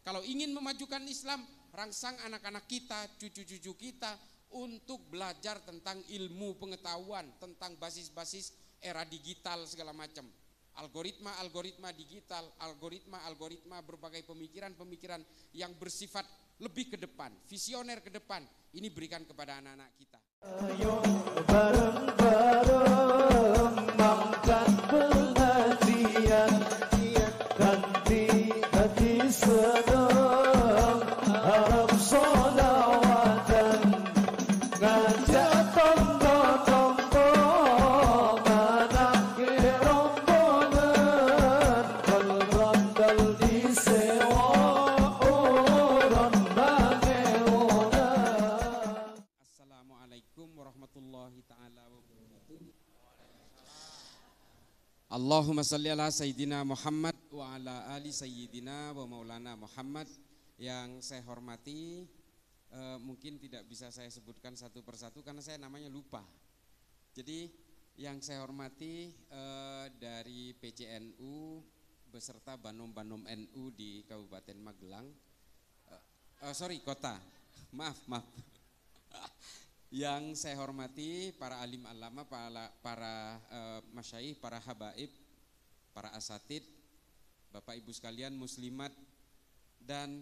Kalau ingin memajukan Islam, rangsang anak-anak kita, cucu-cucu kita untuk belajar tentang ilmu pengetahuan, tentang basis-basis era digital segala macam. Algoritma digital, algoritma berbagai pemikiran yang bersifat lebih ke depan, visioner ke depan. Ini berikan kepada anak-anak kita. Ayo bareng-bareng makan pengajian, ganti hati senang, harap sholawatan, ngajak tonggo-tonggo, anak rombongan, berondal disewa, orang bangeongan. Assalamualaikum warahmatullahi ta'ala wabarakatuh. Allahumma salli ala Sayyidina Muhammad wa ala ali Sayyidina wa maulana Muhammad. Yang saya hormati, mungkin tidak bisa saya sebutkan satu persatu karena saya namanya lupa. Jadi yang saya hormati dari PCNU beserta Banom-Banom NU di Kabupaten Magelang, kota, maaf. Yang saya hormati para alim alama, para masyaikh, para habaib, para asatid, Bapak Ibu sekalian muslimat dan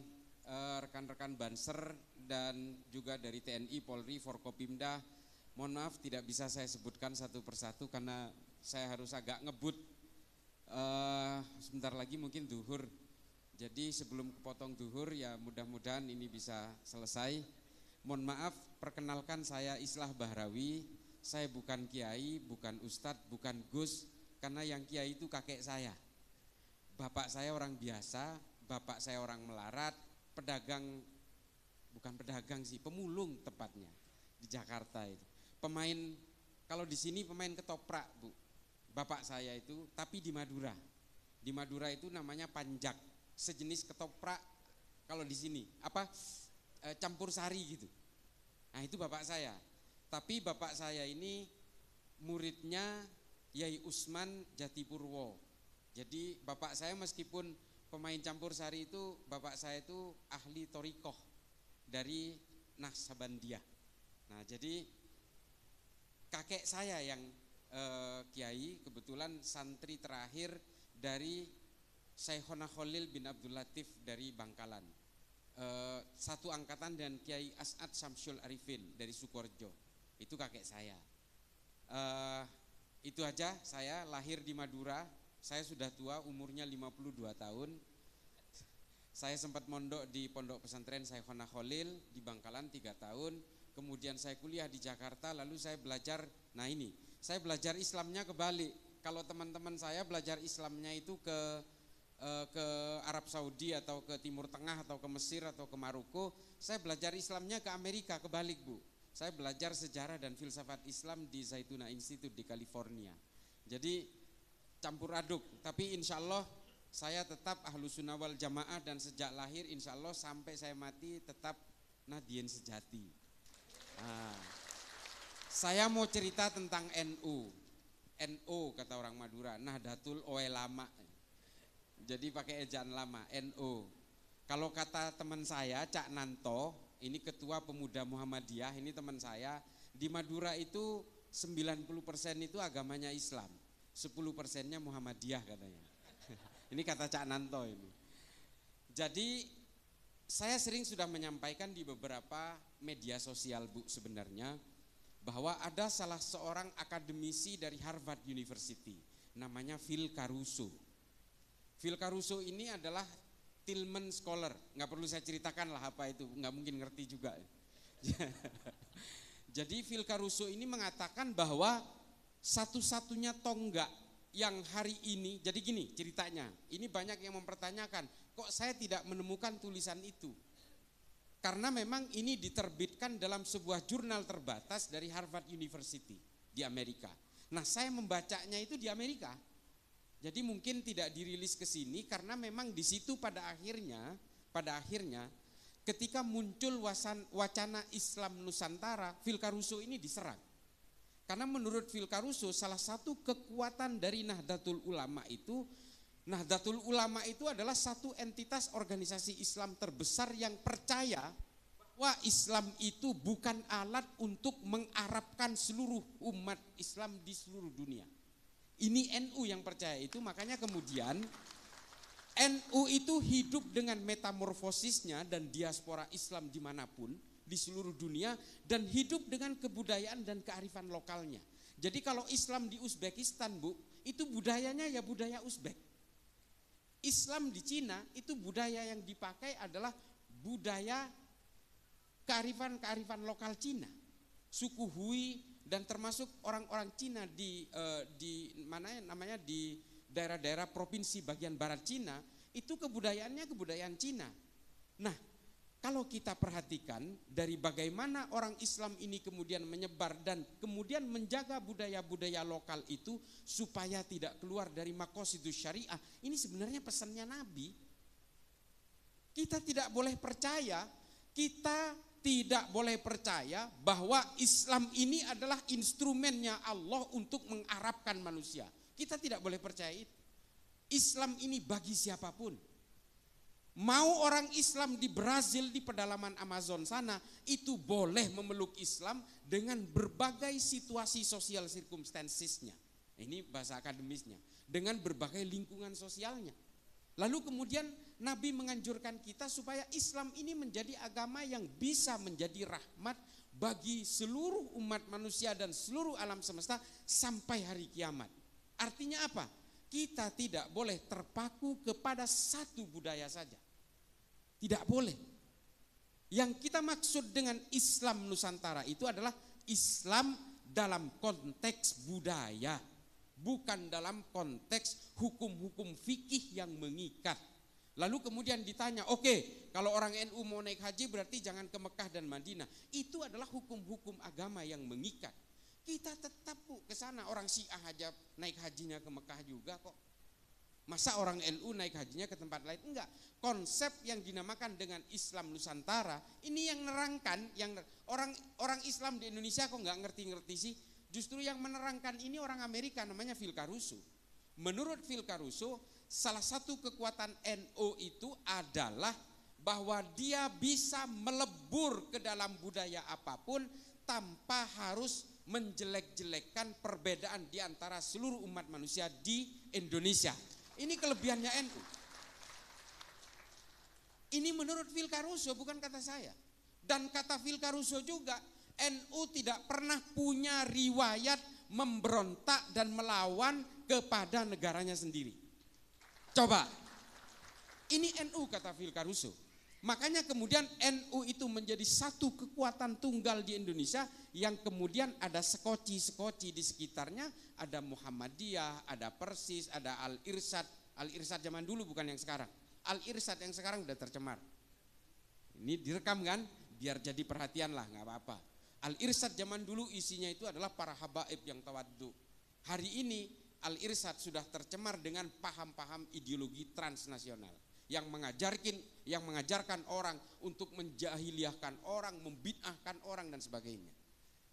rekan-rekan Banser dan juga dari TNI, Polri, Forkopimda. Mohon maaf tidak bisa saya sebutkan satu persatu karena saya harus agak ngebut. Sebentar lagi mungkin duhur. Jadi sebelum kepotong duhur ya mudah-mudahan ini bisa selesai. Mohon maaf, perkenalkan saya Islah Bahrawi. Saya bukan kiai, bukan ustadz, bukan gus, karena yang kiai itu kakek saya. Bapak saya orang biasa, bapak saya orang melarat, pedagang, bukan pedagang sih, pemulung tepatnya di Jakarta itu. Pemain, kalau di sini pemain ketoprak, Bu. Bapak saya itu, tapi di Madura. Di Madura itu namanya panjak, sejenis ketoprak kalau di sini, campur sari gitu. Nah itu bapak saya. Tapi bapak saya ini muridnya Yai Usman Jatipurwo. Jadi bapak saya meskipun pemain campur sari itu, bapak saya itu ahli torikoh dari Naqsabandiyah. Nah jadi kakek saya yang kiai kebetulan santri terakhir dari Syekhona Khalil bin Abdul Latif dari Bangkalan. Satu angkatan dan Kiai As'ad Syamsul Arifin dari Sukorejo. Itu kakek saya. Itu aja, saya lahir di Madura. Saya sudah tua, umurnya 52 tahun. Saya sempat mondok di Pondok Pesantren Syekhona Khalil di Bangkalan 3 tahun. Kemudian saya kuliah di Jakarta, lalu saya belajar, saya belajar Islamnya kebalik. Kalau teman-teman saya belajar Islamnya itu ke Arab Saudi atau ke Timur Tengah atau ke Mesir atau ke Maroko, saya belajar Islamnya ke Amerika, kebalik Bu. Saya belajar sejarah dan filsafat Islam di Zaytuna Institute di California. Jadi campur aduk, tapi insya Allah saya tetap Ahlus Sunnah wal Jamaah dan sejak lahir insya Allah sampai saya mati tetap Nadiyin sejati. Saya mau cerita tentang NU. NU kata orang Madura, Nahdlatul Ulama. Jadi pakai ejaan lama, NU. Kalau kata teman saya, Cak Nanto, ini ketua pemuda Muhammadiyah, ini teman saya, di Madura itu 90% itu agamanya Islam, 10%-nya Muhammadiyah katanya. Ini kata Cak Nanto ini. Jadi saya sering sudah menyampaikan di beberapa media sosial Bu sebenarnya, bahwa ada salah seorang akademisi dari Harvard University, namanya Phil Caruso. Phil Caruso ini adalah Tillman Scholar, nggak perlu saya ceritakan lah apa itu, nggak mungkin ngerti juga. Jadi Phil Caruso ini mengatakan bahwa satu-satunya tonggak yang hari ini, jadi gini ceritanya, ini banyak yang mempertanyakan, kok saya tidak menemukan tulisan itu? Karena memang ini diterbitkan dalam sebuah jurnal terbatas dari Harvard University di Amerika. Nah saya membacanya itu di Amerika. Jadi mungkin tidak dirilis ke sini karena memang di situ pada akhirnya ketika muncul wacana Islam Nusantara, Phil Caruso ini diserang. Karena menurut Phil Caruso salah satu kekuatan dari Nahdlatul Ulama itu Nahdlatul Ulama itu adalah satu entitas organisasi Islam terbesar yang percaya bahwa Islam itu bukan alat untuk mengarabkan seluruh umat Islam di seluruh dunia. Ini NU yang percaya itu, makanya kemudian NU itu hidup dengan metamorfosisnya dan diaspora Islam dimanapun di seluruh dunia, dan hidup dengan kebudayaan dan kearifan lokalnya. Jadi kalau Islam di Uzbekistan, Bu, itu budayanya ya budaya Uzbek. Islam di Cina itu budaya yang dipakai adalah budaya kearifan lokal Cina, suku Hui, dan termasuk orang-orang Cina di mana namanya di daerah-daerah provinsi bagian barat Cina, itu kebudayaannya kebudayaan Cina. Nah, kalau kita perhatikan dari bagaimana orang Islam ini kemudian menyebar dan kemudian menjaga budaya-budaya lokal itu supaya tidak keluar dari maqasidus syariah, ini sebenarnya pesannya Nabi. Kita tidak boleh percaya bahwa Islam ini adalah instrumennya Allah untuk mengarabkan manusia. Kita tidak boleh percaya itu. Islam ini bagi siapapun. Mau orang Islam di Brazil, di pedalaman Amazon sana, itu boleh memeluk Islam dengan berbagai situasi sosial circumstancesnya. Ini bahasa akademisnya. Dengan berbagai lingkungan sosialnya. Lalu kemudian Nabi menganjurkan kita supaya Islam ini menjadi agama yang bisa menjadi rahmat bagi seluruh umat manusia dan seluruh alam semesta sampai hari kiamat. Artinya apa? Kita tidak boleh terpaku kepada satu budaya saja. Tidak boleh. Yang kita maksud dengan Islam Nusantara itu adalah Islam dalam konteks budaya, bukan dalam konteks hukum-hukum fikih yang mengikat. Lalu kemudian ditanya, oke, kalau orang NU mau naik haji berarti jangan ke Mekah dan Madinah. Itu adalah hukum-hukum agama yang mengikat. Kita tetap ke sana, orang Syiah aja naik hajinya ke Mekah juga kok. Masa orang NU naik hajinya ke tempat lain? Enggak. Konsep yang dinamakan dengan Islam Nusantara ini yang nerangkan, yang orang Islam di Indonesia kok nggak ngerti-ngerti sih. Justru yang menerangkan ini orang Amerika, namanya Phil Caruso. Menurut Phil Caruso, salah satu kekuatan NU itu adalah bahwa dia bisa melebur ke dalam budaya apapun tanpa harus menjelek-jelekkan perbedaan di antara seluruh umat manusia di Indonesia. Ini kelebihannya NU. Ini menurut Phil Caruso, bukan kata saya. Dan kata Phil Caruso juga, NU tidak pernah punya riwayat memberontak dan melawan kepada negaranya sendiri. Coba, ini NU kata Phil Caruso. Makanya kemudian NU itu menjadi satu kekuatan tunggal di Indonesia yang kemudian ada sekoci-sekoci di sekitarnya, ada Muhammadiyah, ada Persis, ada Al-Irsyad. Al-Irsyad zaman dulu bukan yang sekarang. Al-Irsyad yang sekarang udah tercemar. Ini direkam kan, biar jadi perhatian lah, gak apa-apa. Al-Irsyad zaman dulu isinya itu adalah para habaib yang tawaddu. Hari ini Al-Irsyad sudah tercemar dengan paham-paham ideologi transnasional yang mengajarkan orang untuk menjahiliahkan orang, membid'ahkan orang dan sebagainya.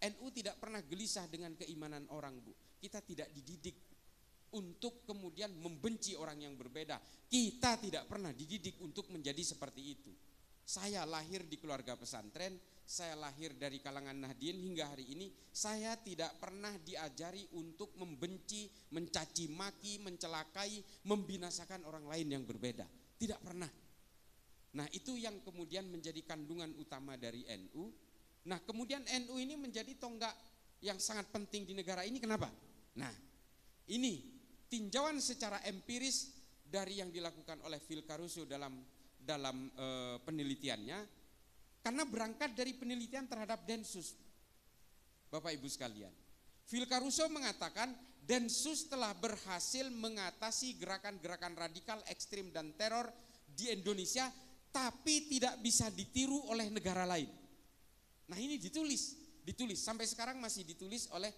NU tidak pernah gelisah dengan keimanan orang, Bu. Kita tidak dididik untuk kemudian membenci orang yang berbeda. Kita tidak pernah dididik untuk menjadi seperti itu. Saya lahir di keluarga pesantren, saya lahir dari kalangan Nahdien, hingga hari ini saya tidak pernah diajari untuk membenci, mencaci maki, mencelakai, membinasakan orang lain yang berbeda. Tidak pernah. Nah, itu yang kemudian menjadi kandungan utama dari NU. Nah, kemudian NU ini menjadi tonggak yang sangat penting di negara ini. Kenapa? Nah, ini tinjauan secara empiris dari yang dilakukan oleh Phil Caruso dalam penelitiannya, karena berangkat dari penelitian terhadap Densus. Bapak Ibu sekalian, Phil Caruso mengatakan Densus telah berhasil mengatasi gerakan-gerakan radikal, ekstrim dan teror di Indonesia, tapi tidak bisa ditiru oleh negara lain. Nah, ini ditulis sampai sekarang masih ditulis oleh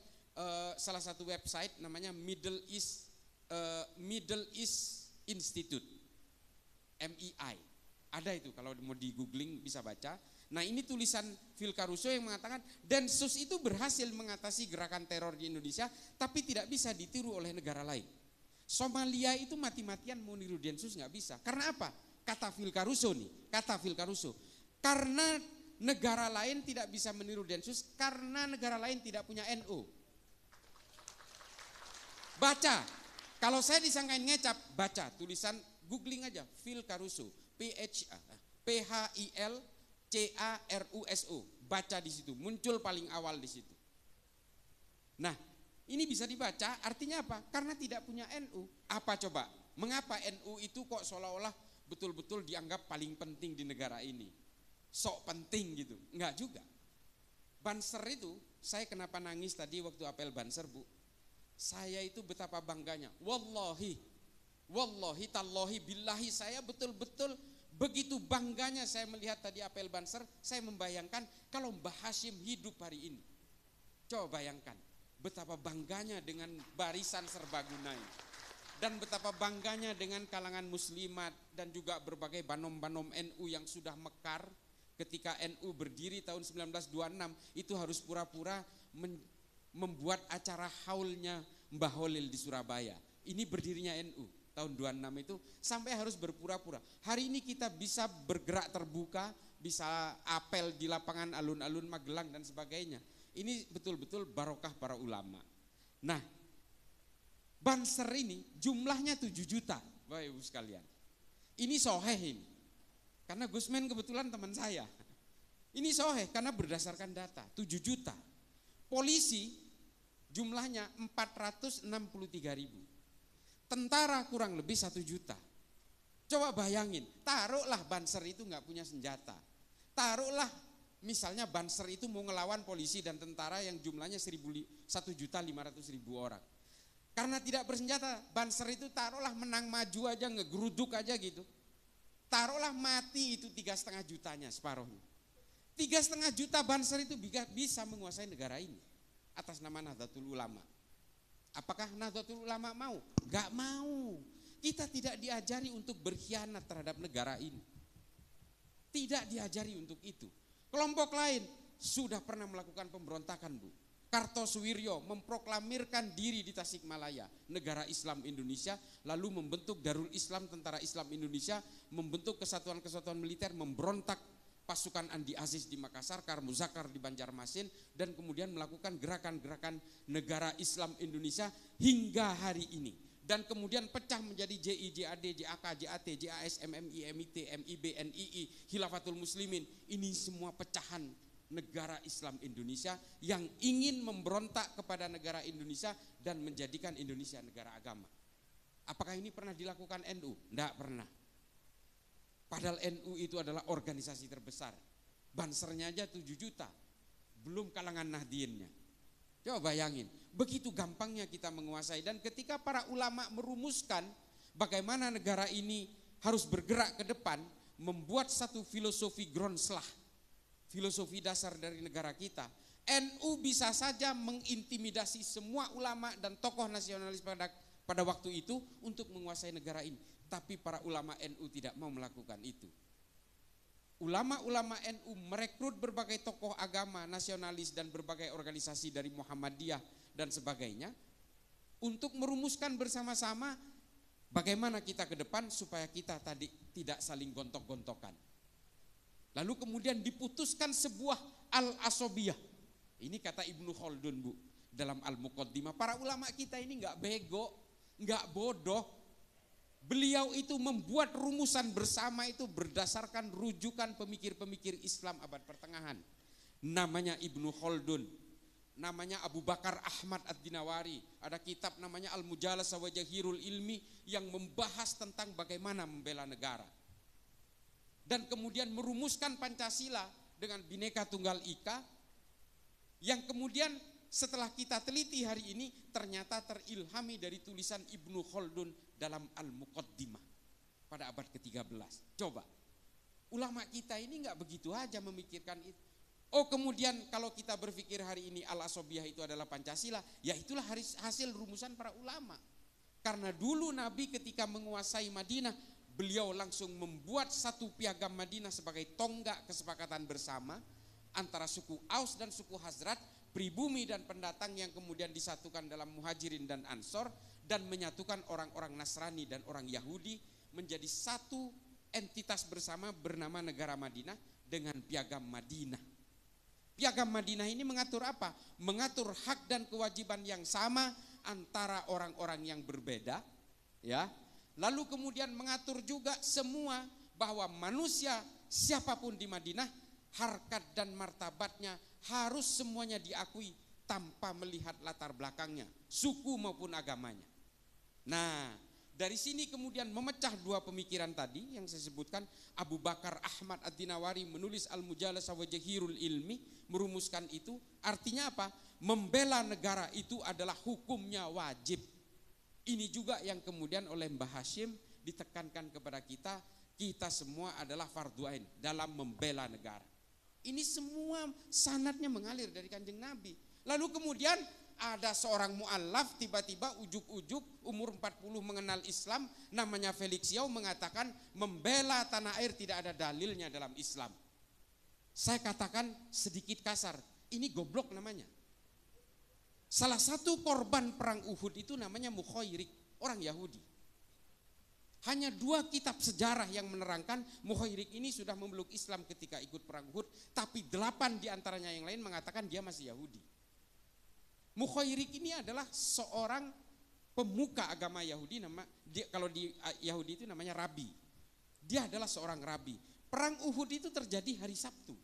salah satu website namanya Middle East Institute, MEI. Ada itu, kalau mau di googling bisa baca. Nah, ini tulisan Phil Caruso yang mengatakan Densus itu berhasil mengatasi gerakan teror di Indonesia, tapi tidak bisa ditiru oleh negara lain. Somalia itu mati-matian mau niru Densus nggak bisa. Karena apa? Kata Phil Caruso nih, kata Phil Caruso. Karena negara lain tidak bisa meniru Densus karena negara lain tidak punya NU. Baca, kalau saya disangkain ngecap, baca tulisan googling aja Phil Caruso, PHILCARUSO, baca di situ, muncul paling awal di situ. Nah, ini bisa dibaca, artinya apa? Karena tidak punya NU. Apa coba? Mengapa NU itu kok seolah-olah betul-betul dianggap paling penting di negara ini? Sok penting gitu, enggak juga. Banser itu, saya kenapa nangis tadi waktu apel Banser, Bu? Saya itu betapa bangganya. Wallahi, tallahi, billahi, saya betul-betul begitu bangganya saya melihat tadi apel Banser. Saya membayangkan kalau Mbah Hashim hidup hari ini. Coba bayangkan betapa bangganya dengan barisan serbaguna ini. Dan betapa bangganya dengan kalangan muslimat dan juga berbagai banom-banom NU yang sudah mekar. Ketika NU berdiri tahun 1926 itu harus pura-pura membuat acara haulnya Mbah Holil di Surabaya. Ini berdirinya NU tahun 26 itu sampai harus berpura-pura. Hari ini kita bisa bergerak terbuka, bisa apel di lapangan alun-alun Magelang dan sebagainya. Ini betul-betul barokah para ulama. Nah, Banser ini jumlahnya 7 juta, Bapak Ibu sekalian. Ini soheh ini. Karena Gusmen kebetulan teman saya. Ini soheh karena berdasarkan data, 7 juta. Polisi jumlahnya 463 ribu. Tentara kurang lebih 1 juta. Coba bayangin, taruhlah Banser itu gak punya senjata. Taruhlah misalnya Banser itu mau ngelawan polisi dan tentara yang jumlahnya 1.500.000 orang. Karena tidak bersenjata, Banser itu taruhlah menang maju aja, ngegeruduk aja gitu. Taruhlah mati itu 3,5 jutanya separuhnya. 3,5 juta Banser itu bisa menguasai negara ini atas nama Nahdlatul Ulama. Apakah Nahdlatul Ulama mau? Gak mau. Kita tidak diajari untuk berkhianat terhadap negara ini. Tidak diajari untuk itu. Kelompok lain sudah pernah melakukan pemberontakan, Bu. Kartosuwiryo memproklamirkan diri di Tasikmalaya, negara Islam Indonesia, lalu membentuk Darul Islam, Tentara Islam Indonesia, membentuk kesatuan-kesatuan militer, memberontak pasukan Andi Aziz di Makassar, Karmuzakar di Banjarmasin, dan kemudian melakukan gerakan-gerakan negara Islam Indonesia hingga hari ini. Dan kemudian pecah menjadi JI, JAD, JAK, JAT, JAS, MMI, MIT, MIB, NII, Khilafatul Muslimin. Ini semua pecahan negara Islam Indonesia yang ingin memberontak kepada negara Indonesia dan menjadikan Indonesia negara agama. Apakah ini pernah dilakukan NU? Tidak pernah. Padahal NU itu adalah organisasi terbesar. Bansernya aja 7 juta. Belum kalangan Nahdliinnya. Coba bayangin, begitu gampangnya kita menguasai. Dan ketika para ulama merumuskan bagaimana negara ini harus bergerak ke depan, membuat satu filosofi Gronslah, filosofi dasar dari negara kita, NU bisa saja mengintimidasi semua ulama dan tokoh nasionalis pada waktu itu untuk menguasai negara ini. Tapi para ulama NU tidak mau melakukan itu. Ulama-ulama NU merekrut berbagai tokoh agama nasionalis dan berbagai organisasi dari Muhammadiyah dan sebagainya untuk merumuskan bersama-sama bagaimana kita ke depan supaya kita tadi tidak saling gontok-gontokan. Lalu kemudian diputuskan sebuah al-asobiyah. Ini kata Ibnu Khaldun, Bu, dalam Al-Muqaddimah. Para ulama kita ini enggak bego, enggak bodoh. Beliau itu membuat rumusan bersama itu berdasarkan rujukan pemikir-pemikir Islam abad pertengahan. Namanya Ibnu Khaldun, namanya Abu Bakar Ahmad Ad-Dinawari. Ada kitab namanya Al-Mujalas wa Jahirul Ilmi yang membahas tentang bagaimana membela negara. Dan kemudian merumuskan Pancasila dengan Bhinneka Tunggal Ika, yang kemudian setelah kita teliti hari ini ternyata terilhami dari tulisan Ibnu Khaldun dalam Al-Muqaddimah pada abad ke-13. Coba, ulama kita ini enggak begitu aja memikirkan itu. Oh, kemudian kalau kita berpikir hari ini al-asobiyah itu adalah Pancasila, ya itulah hasil rumusan para ulama. Karena dulu Nabi ketika menguasai Madinah, beliau langsung membuat satu piagam Madinah sebagai tonggak kesepakatan bersama antara suku Aus dan suku Hazrat, pribumi dan pendatang yang kemudian disatukan dalam Muhajirin dan Ansor. dan menyatukan orang-orang Nasrani dan orang Yahudi menjadi satu entitas bersama bernama negara Madinah dengan piagam Madinah. Piagam Madinah ini mengatur apa? Mengatur hak dan kewajiban yang sama antara orang-orang yang berbeda, ya. Lalu kemudian mengatur juga semua bahwa manusia siapapun di Madinah, harkat dan martabatnya harus semuanya diakui tanpa melihat latar belakangnya, suku maupun agamanya. Nah, dari sini kemudian memecah dua pemikiran tadi yang saya sebutkan. Abu Bakar Ahmad Ad-Dinawari menulis Al-Mujalasah wa Jahirul Ilmi, merumuskan itu. Artinya apa? Membela negara itu adalah hukumnya wajib. Ini juga yang kemudian oleh Mbah Hashim ditekankan kepada kita, kita semua adalah fardu ain dalam membela negara. Ini semua sanadnya mengalir dari Kanjeng Nabi. Lalu kemudian ada seorang mu'allaf tiba-tiba ujuk-ujuk umur 40 mengenal Islam, namanya Felix Yao, mengatakan membela tanah air tidak ada dalilnya dalam Islam. Saya katakan sedikit kasar, ini goblok namanya. Salah satu korban perang Uhud itu namanya Mukhairik, orang Yahudi. Hanya 2 kitab sejarah yang menerangkan Mukhairik ini sudah memeluk Islam ketika ikut perang Uhud, tapi 8 diantaranya yang lain mengatakan dia masih Yahudi. Mukhairik ini adalah seorang pemuka agama Yahudi, kalau di Yahudi itu namanya rabi. Dia adalah seorang rabi. Perang Uhud itu terjadi hari Sabtu.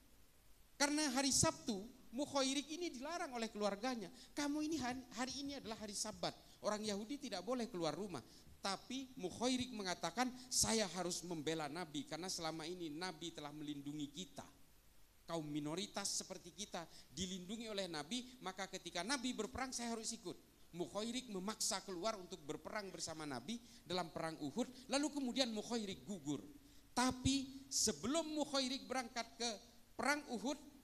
Karena hari Sabtu, Mukhairik ini dilarang oleh keluarganya. Kamu ini hari ini adalah hari Sabat. Orang Yahudi tidak boleh keluar rumah. Tapi Mukhairik mengatakan, saya harus membela Nabi karena selama ini Nabi telah melindungi kita. Kaum minoritas seperti kita dilindungi oleh Nabi, maka ketika Nabi berperang saya harus ikut. Mukhairik memaksa keluar untuk berperang bersama Nabi dalam perang Uhud, lalu kemudian Mukhairik gugur. Tapi sebelum Mukhairik berangkat ke perang Uhud,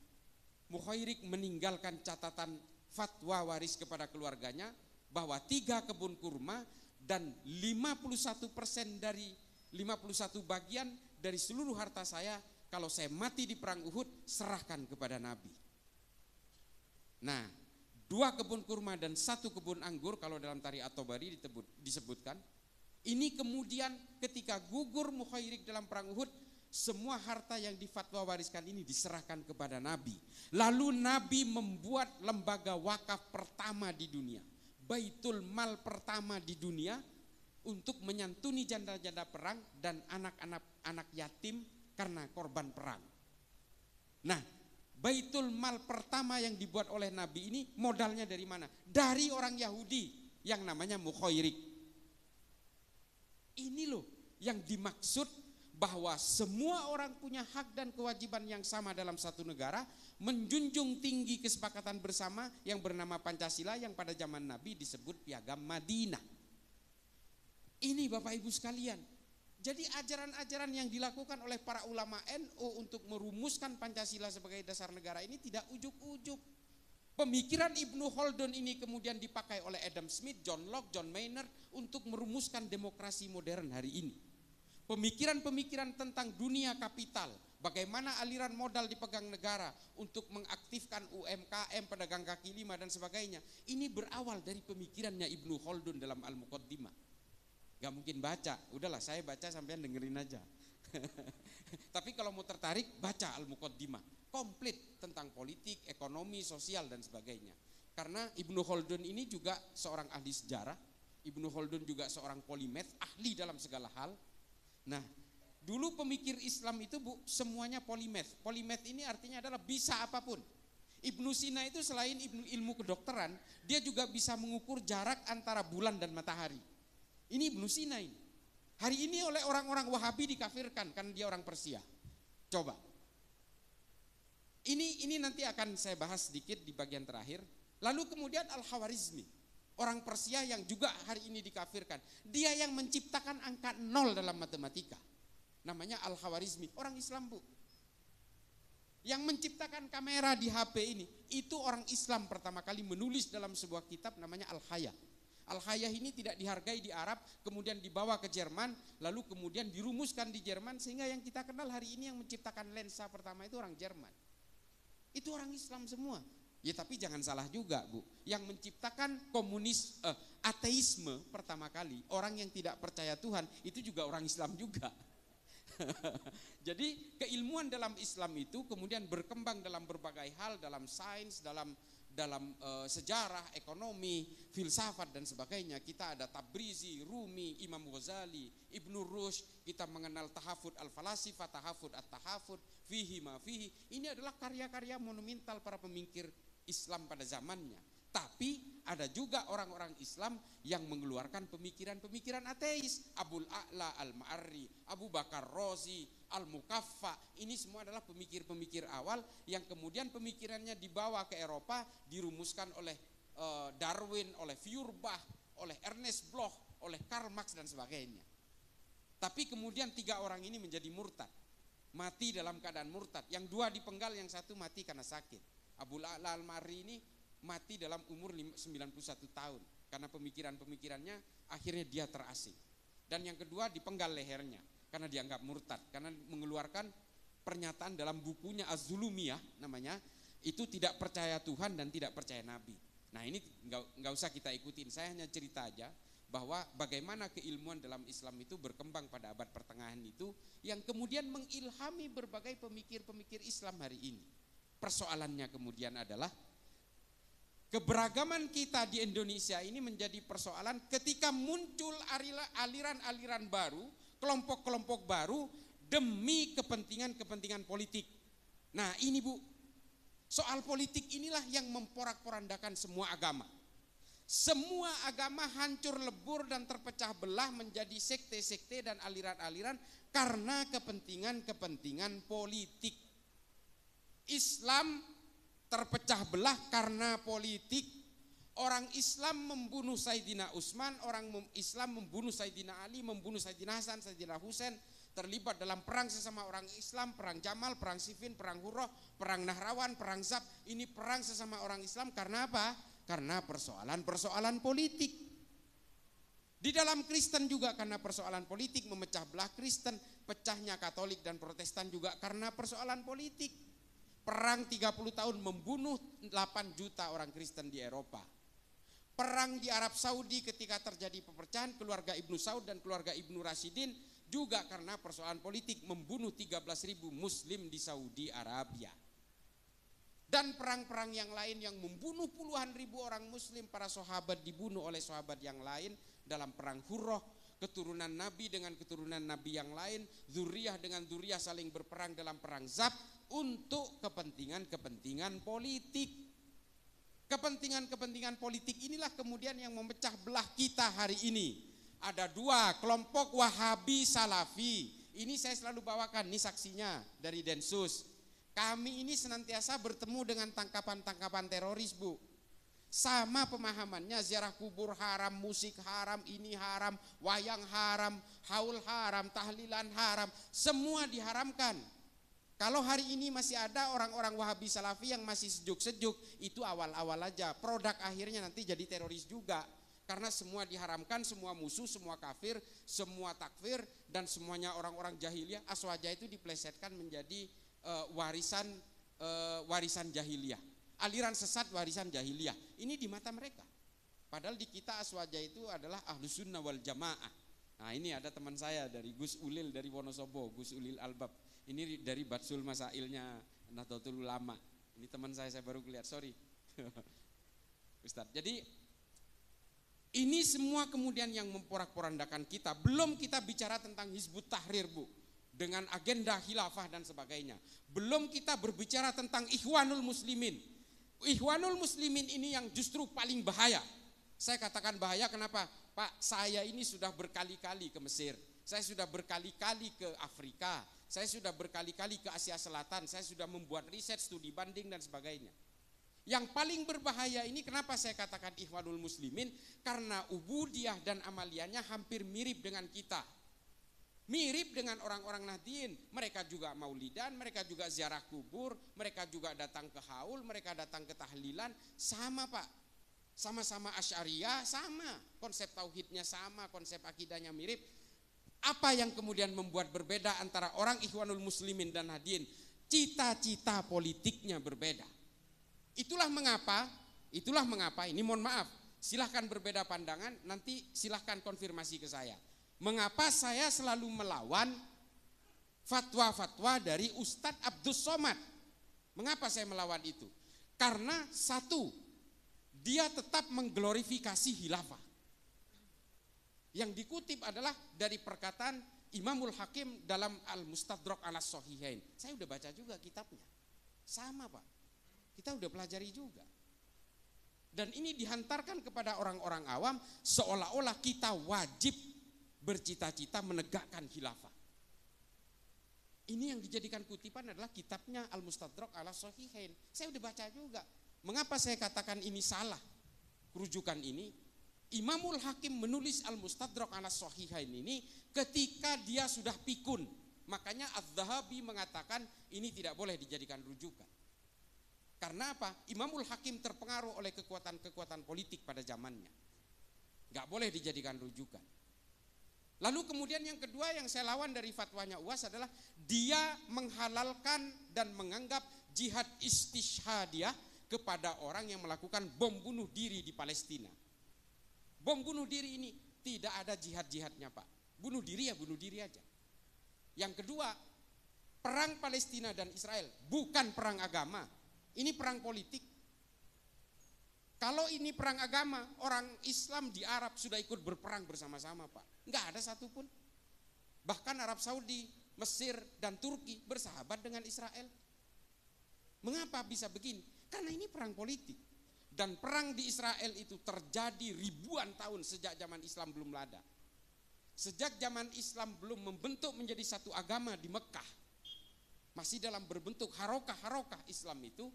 Mukhairik meninggalkan catatan fatwa waris kepada keluarganya bahwa 3 kebun kurma dan 51% dari 51 bagian dari seluruh harta saya, kalau saya mati di perang Uhud, serahkan kepada Nabi. Nah, 2 kebun kurma dan 1 kebun anggur, kalau dalam Tarikh At-Tabari disebutkan. Ini kemudian ketika gugur Mukhairik dalam perang Uhud, semua harta yang difatwa wariskan ini diserahkan kepada Nabi. Lalu Nabi membuat lembaga wakaf pertama di dunia, Baitul Mal pertama di dunia, untuk menyantuni janda-janda perang dan anak-anak yatim karena korban perang. Nah, Baitul Mal pertama yang dibuat oleh Nabi ini modalnya dari mana? Dari orang Yahudi yang namanya Mukhairik. Ini loh yang dimaksud bahwa semua orang punya hak dan kewajiban yang sama dalam satu negara, menjunjung tinggi kesepakatan bersama yang bernama Pancasila yang pada zaman Nabi disebut Piagam Madinah. Ini Bapak Ibu sekalian. Jadi ajaran-ajaran yang dilakukan oleh para ulama NU untuk merumuskan Pancasila sebagai dasar negara ini tidak ujuk-ujuk. Pemikiran Ibnu Khaldun ini kemudian dipakai oleh Adam Smith, John Locke, John Maynard untuk merumuskan demokrasi modern hari ini. Pemikiran-pemikiran tentang dunia kapital, bagaimana aliran modal dipegang negara untuk mengaktifkan UMKM, pedagang kaki lima dan sebagainya. Ini berawal dari pemikirannya Ibnu Khaldun dalam Al-Muqaddimah. Gak mungkin baca, udahlah saya baca sampean dengerin aja. Tapi kalau mau tertarik baca Al-Muqaddimah, komplit tentang politik, ekonomi, sosial dan sebagainya. Karena Ibnu Khaldun ini juga seorang ahli sejarah, Ibnu Khaldun juga seorang polimath, ahli dalam segala hal. Nah, dulu pemikir Islam itu semuanya polimath. Polimath ini artinya adalah bisa apapun. Ibnu Sina itu selain ilmu kedokteran, dia juga bisa mengukur jarak antara bulan dan matahari. Ini Ibnu Sina ini. Hari ini oleh orang-orang Wahabi dikafirkan karena dia orang Persia. Coba. Ini nanti akan saya bahas sedikit di bagian terakhir. Lalu kemudian Al-Khawarizmi, orang Persia yang juga hari ini dikafirkan. Dia yang menciptakan angka 0 dalam matematika. Namanya Al-Khawarizmi, orang Islam Bu. Yang menciptakan kamera di HP ini, itu orang Islam pertama kali menulis dalam sebuah kitab namanya Al-Hayah. Al-Hayah ini tidak dihargai di Arab, kemudian dibawa ke Jerman, lalu kemudian dirumuskan di Jerman, sehingga yang kita kenal hari ini yang menciptakan lensa pertama itu orang Jerman. Itu orang Islam semua. Ya tapi jangan salah juga Bu, yang menciptakan ateisme pertama kali, orang yang tidak percaya Tuhan itu juga orang Islam juga. Jadi keilmuan dalam Islam itu kemudian berkembang dalam berbagai hal, dalam sains, dalam sejarah, ekonomi, filsafat dan sebagainya. Kita ada Tabrizi, Rumi, Imam Ghazali, Ibnu Rushd, kita mengenal tahafud al-falasifah, tahafud at-tahafud, fihi ma fihi. Ini adalah karya-karya monumental para pemikir Islam pada zamannya. Tapi ada juga orang-orang Islam yang mengeluarkan pemikiran-pemikiran ateis. Abul A'la al-Ma'arri, Abu Bakar Razi, Al-Mukaffa. Ini semua adalah pemikir-pemikir awal yang kemudian pemikirannya dibawa ke Eropa, dirumuskan oleh Darwin, oleh Feuerbach, oleh Ernest Bloch, oleh Karl Marx dan sebagainya. Tapi kemudian 3 orang ini menjadi murtad, mati dalam keadaan murtad. Yang 2 dipenggal, yang 1 mati karena sakit. Abul A'la al-Ma'arri ini mati dalam umur 91 tahun karena pemikiran-pemikirannya akhirnya dia terasing. Dan yang kedua dipenggal lehernya karena dianggap murtad, karena mengeluarkan pernyataan dalam bukunya Az-Zulumiyah namanya, itu tidak percaya Tuhan dan tidak percaya Nabi. Nah ini nggak usah kita ikutin, saya hanya cerita aja bahwa bagaimana keilmuan dalam Islam itu berkembang pada abad pertengahan itu, yang kemudian mengilhami berbagai pemikir-pemikir Islam hari ini. Persoalannya kemudian adalah keberagaman kita di Indonesia ini menjadi persoalan ketika muncul aliran-aliran baru, kelompok-kelompok baru demi kepentingan-kepentingan politik. Nah ini Bu, soal politik inilah yang memporak-porandakan semua agama. Semua agama hancur lebur dan terpecah belah menjadi sekte-sekte dan aliran-aliran karena kepentingan-kepentingan politik. Islam terpecah belah karena politik. Orang Islam membunuh Sayyidina Utsman, orang Islam membunuh Sayyidina Ali, membunuh Sayyidina Hasan, Sayyidina Husain, terlibat dalam perang sesama orang Islam, perang Jamal, perang Siffin, perang Hurrah, perang Nahrawan, perang Zab. Ini perang sesama orang Islam karena apa? Karena persoalan-persoalan politik. Di dalam Kristen juga karena persoalan politik memecah belah Kristen, pecahnya Katolik dan Protestan juga karena persoalan politik. Perang 30 tahun membunuh 8 juta orang Kristen di Eropa. Perang di Arab Saudi ketika terjadi pepecahan keluarga Ibnu Saud dan keluarga Ibnu Rashidin juga karena persoalan politik, membunuh 13.000 muslim di Saudi Arabia. Dan perang-perang yang lain yang membunuh puluhan ribu orang muslim, para sahabat dibunuh oleh sahabat yang lain dalam perang Hurrah, keturunan Nabi dengan keturunan Nabi yang lain, zuriyah dengan zuriyah saling berperang dalam perang Zab untuk kepentingan-kepentingan politik. Kepentingan-kepentingan politik inilah kemudian yang memecah belah kita hari ini. Ada 2 kelompok Wahabi Salafi. Ini saya selalu bawakan, ini saksinya dari Densus. Kami ini senantiasa bertemu dengan tangkapan-tangkapan teroris Bu. Sama pemahamannya, ziarah kubur haram, musik haram, ini haram, wayang haram, haul haram, tahlilan haram, semua diharamkan. Kalau hari ini masih ada orang-orang Wahabi Salafi yang masih sejuk-sejuk, itu awal-awal aja. Produk akhirnya nanti jadi teroris juga. Karena semua diharamkan, semua musuh, semua kafir, semua takfir, dan semuanya orang-orang jahiliyah. Aswaja itu diplesetkan menjadi warisan jahiliyah. Aliran sesat warisan jahiliyah. Ini di mata mereka. Padahal di kita Aswaja itu adalah Ahlus Sunnah wal Jamaah. Nah ini ada teman saya dari Gus Ulil dari Wonosobo, Gus Ulil Albab. Ini dari Batsul Masailnya Nahdlatul Ulama. Ini teman saya baru lihat, sorry. Ustadz. Jadi ini semua kemudian yang memporak-porandakan kita. Belum kita bicara tentang Hizbut Tahrir Bu, dengan agenda khilafah dan sebagainya. Belum kita berbicara tentang Ikhwanul Muslimin. Ikhwanul Muslimin ini yang justru paling bahaya. Saya katakan bahaya kenapa? Pak, saya ini sudah berkali-kali ke Mesir. Saya sudah berkali-kali ke Afrika. Saya sudah berkali-kali ke Asia Selatan. Saya sudah membuat riset, studi banding dan sebagainya. Yang paling berbahaya ini kenapa saya katakan Ikhwanul Muslimin? Karena ubudiyah dan amaliyahnya hampir mirip dengan kita. Mirip dengan orang-orang Nahdien. Mereka juga maulidan, mereka juga ziarah kubur, mereka juga datang ke haul, mereka datang ke tahlilan. Sama Pak, sama-sama Asy'ariyah, sama. Konsep tauhidnya sama, konsep akidahnya mirip. Apa yang kemudian membuat berbeda antara orang Ikhwanul Muslimin dan Nahdien? Cita-cita politiknya berbeda. Itulah mengapa ini mohon maaf, silahkan berbeda pandangan, nanti silahkan konfirmasi ke saya. Mengapa saya selalu melawan fatwa-fatwa dari Ustadz Abdus Somad? Mengapa saya melawan itu? Karena satu, dia tetap mengglorifikasi khilafah. Yang dikutip adalah dari perkataan Imamul Hakim dalam Al-Mustadrak ala Sahihain. Saya udah baca juga kitabnya. Sama Pak, kita udah pelajari juga. Dan ini dihantarkan kepada orang-orang awam seolah-olah kita wajib bercita-cita menegakkan khilafah. Ini yang dijadikan kutipan adalah kitabnya Al-Mustadrak ala Sahihain. Saya udah baca juga. Mengapa saya katakan ini salah? Rujukan ini, Imamul Hakim menulis Al-Mustadrak ala Sahihain ini ketika dia sudah pikun. Makanya Az-Zahabi mengatakan ini tidak boleh dijadikan rujukan. Karena apa? Imamul Hakim terpengaruh oleh kekuatan-kekuatan politik pada zamannya. Gak boleh dijadikan rujukan. Lalu kemudian yang kedua yang saya lawan dari fatwanya UAS adalah dia menghalalkan dan menganggap jihad istishhadiyah kepada orang yang melakukan bom bunuh diri di Palestina. Bom bunuh diri ini tidak ada jihad-jihadnya Pak. Bunuh diri ya bunuh diri aja. Yang kedua, perang Palestina dan Israel bukan perang agama. Ini perang politik. Kalau ini perang agama, orang Islam di Arab sudah ikut berperang bersama-sama Pak. Enggak ada satupun. Bahkan Arab Saudi, Mesir dan Turki bersahabat dengan Israel. Mengapa bisa begini? Karena ini perang politik. Dan perang di Israel itu terjadi ribuan tahun sejak zaman Islam belum ada. Sejak zaman Islam belum membentuk menjadi satu agama di Mekah. Masih dalam berbentuk harokah-harokah Islam itu,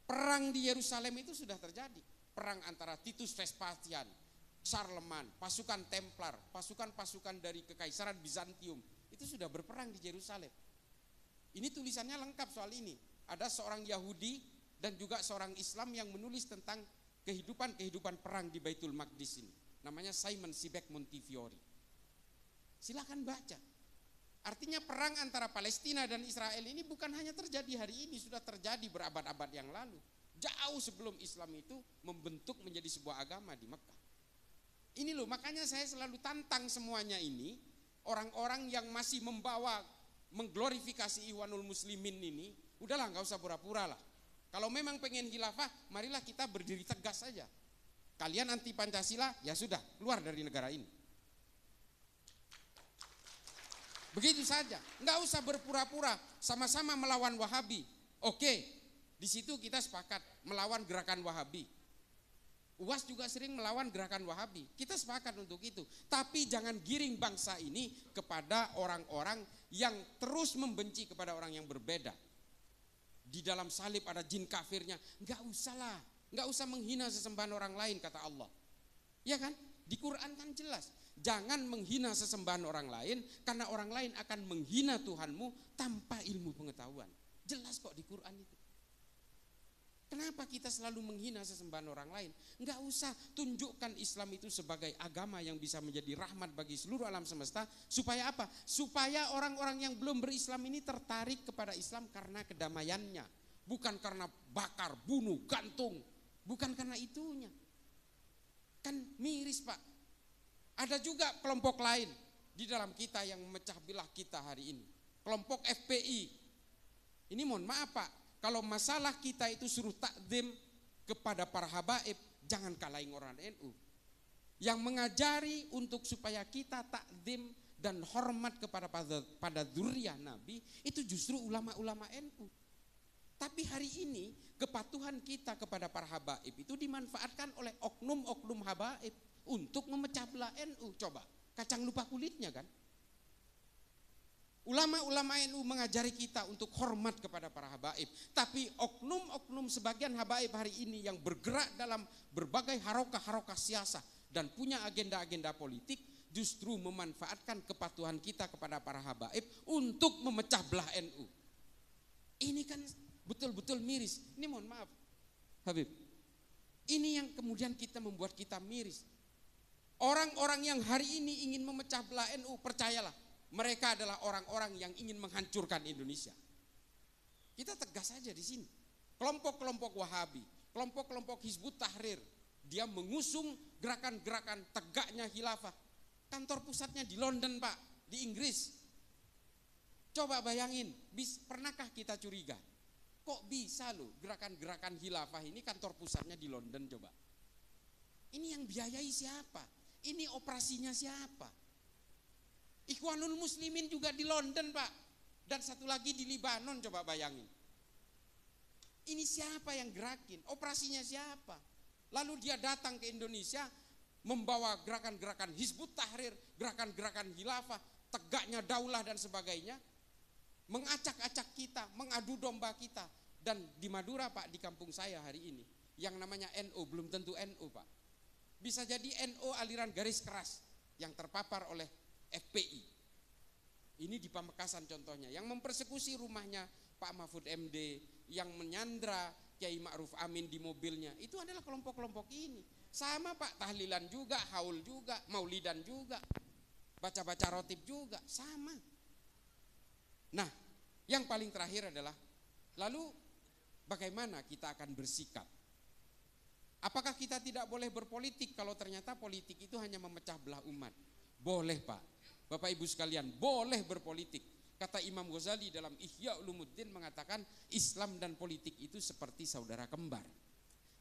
perang di Yerusalem itu sudah terjadi. Perang antara Titus Vespasian, Charlemagne, pasukan Templar, pasukan-pasukan dari Kekaisaran Bizantium, itu sudah berperang di Yerusalem. Ini tulisannya lengkap soal ini. Ada seorang Yahudi dan juga seorang Islam yang menulis tentang kehidupan perang di Baitul Maqdis ini. Namanya Simon Sibek Montefiore. Silakan baca. Artinya perang antara Palestina dan Israel ini bukan hanya terjadi hari ini, sudah terjadi berabad-abad yang lalu. Jauh sebelum Islam itu membentuk menjadi sebuah agama di Mekah. Ini loh, makanya saya selalu tantang semuanya ini. Orang-orang yang masih mengglorifikasi Ikhwanul Muslimin ini, udahlah gak usah pura-pura lah. Kalau memang pengen khilafah, marilah kita berdiri tegas saja. Kalian anti Pancasila, ya sudah, keluar dari negara ini. Begitu saja, nggak usah berpura-pura sama-sama melawan Wahabi. Oke, di situ kita sepakat melawan gerakan Wahabi. UAS juga sering melawan gerakan Wahabi. Kita sepakat untuk itu. Tapi jangan giring bangsa ini kepada orang-orang yang terus membenci kepada orang yang berbeda. Di dalam salib ada jin kafirnya. Nggak usah lah, nggak usah menghina sesembahan orang lain kata Allah. Ya kan? Di Quran kan jelas. Jangan menghina sesembahan orang lain karena orang lain akan menghina Tuhanmu tanpa ilmu pengetahuan. Jelas kok di Quran itu. Kenapa kita selalu menghina sesembahan orang lain? Enggak usah, tunjukkan Islam itu sebagai agama yang bisa menjadi rahmat bagi seluruh alam semesta. Supaya apa? Supaya orang-orang yang belum berislam ini tertarik kepada Islam karena kedamaiannya. Bukan karena bakar, bunuh, gantung. Bukan karena itunya. Kan miris Pak. Ada juga kelompok lain di dalam kita yang memecah belah kita hari ini. Kelompok FPI. Ini mohon maaf Pak, kalau masalah kita itu suruh takdim kepada para habaib, jangan kalahin orang NU. Yang mengajari untuk supaya kita takdim dan hormat pada dzurriyyah Nabi, itu justru ulama-ulama NU. Tapi hari ini kepatuhan kita kepada para habaib itu dimanfaatkan oleh oknum-oknum habaib untuk memecah belah NU. Coba, kacang lupa kulitnya kan. Ulama-ulama NU mengajari kita untuk hormat kepada para habaib. Tapi oknum-oknum sebagian habaib hari ini yang bergerak dalam berbagai harokah-harokah siasah dan punya agenda-agenda politik, justru memanfaatkan kepatuhan kita kepada para habaib untuk memecah belah NU. Ini kan betul-betul miris. Ini mohon maaf Habib, ini yang kemudian membuat kita miris. Orang-orang yang hari ini ingin memecah belah NU, percayalah, mereka adalah orang-orang yang ingin menghancurkan Indonesia. Kita tegas saja di sini. Kelompok-kelompok Wahabi, kelompok-kelompok Hizbut Tahrir. Dia mengusung gerakan-gerakan tegaknya khilafah. Kantor pusatnya di London, Pak, di Inggris. Coba bayangin, pernahkah kita curiga? Kok bisa loh gerakan-gerakan khilafah ini kantor pusatnya di London, coba. Ini yang biayai siapa? Ini operasinya siapa? Ikhwanul Muslimin juga di London, Pak. Dan satu lagi di Libanon, coba bayangin. Ini siapa yang gerakin? Operasinya siapa? Lalu dia datang ke Indonesia membawa gerakan-gerakan Hizbut Tahrir, gerakan-gerakan khilafah, tegaknya daulah dan sebagainya, mengacak-acak kita, mengadu domba kita. Dan di Madura, Pak, di kampung saya hari ini, yang namanya NU, belum tentu NU, Pak. Bisa jadi NU aliran garis keras yang terpapar oleh FPI. Ini di Pamekasan contohnya, yang mempersekusi rumahnya Pak Mahfud MD, yang menyandra Kiai Ma'ruf Amin di mobilnya, itu adalah kelompok-kelompok ini. Sama, Pak, tahlilan juga, haul juga, maulidan juga, baca-baca rotib juga, sama. Nah, yang paling terakhir adalah, lalu bagaimana kita akan bersikap? Apakah kita tidak boleh berpolitik kalau ternyata politik itu hanya memecah belah umat? Boleh, Pak. Bapak Ibu sekalian, boleh berpolitik. Kata Imam Ghazali dalam Ihya Ulumuddin mengatakan Islam dan politik itu seperti saudara kembar.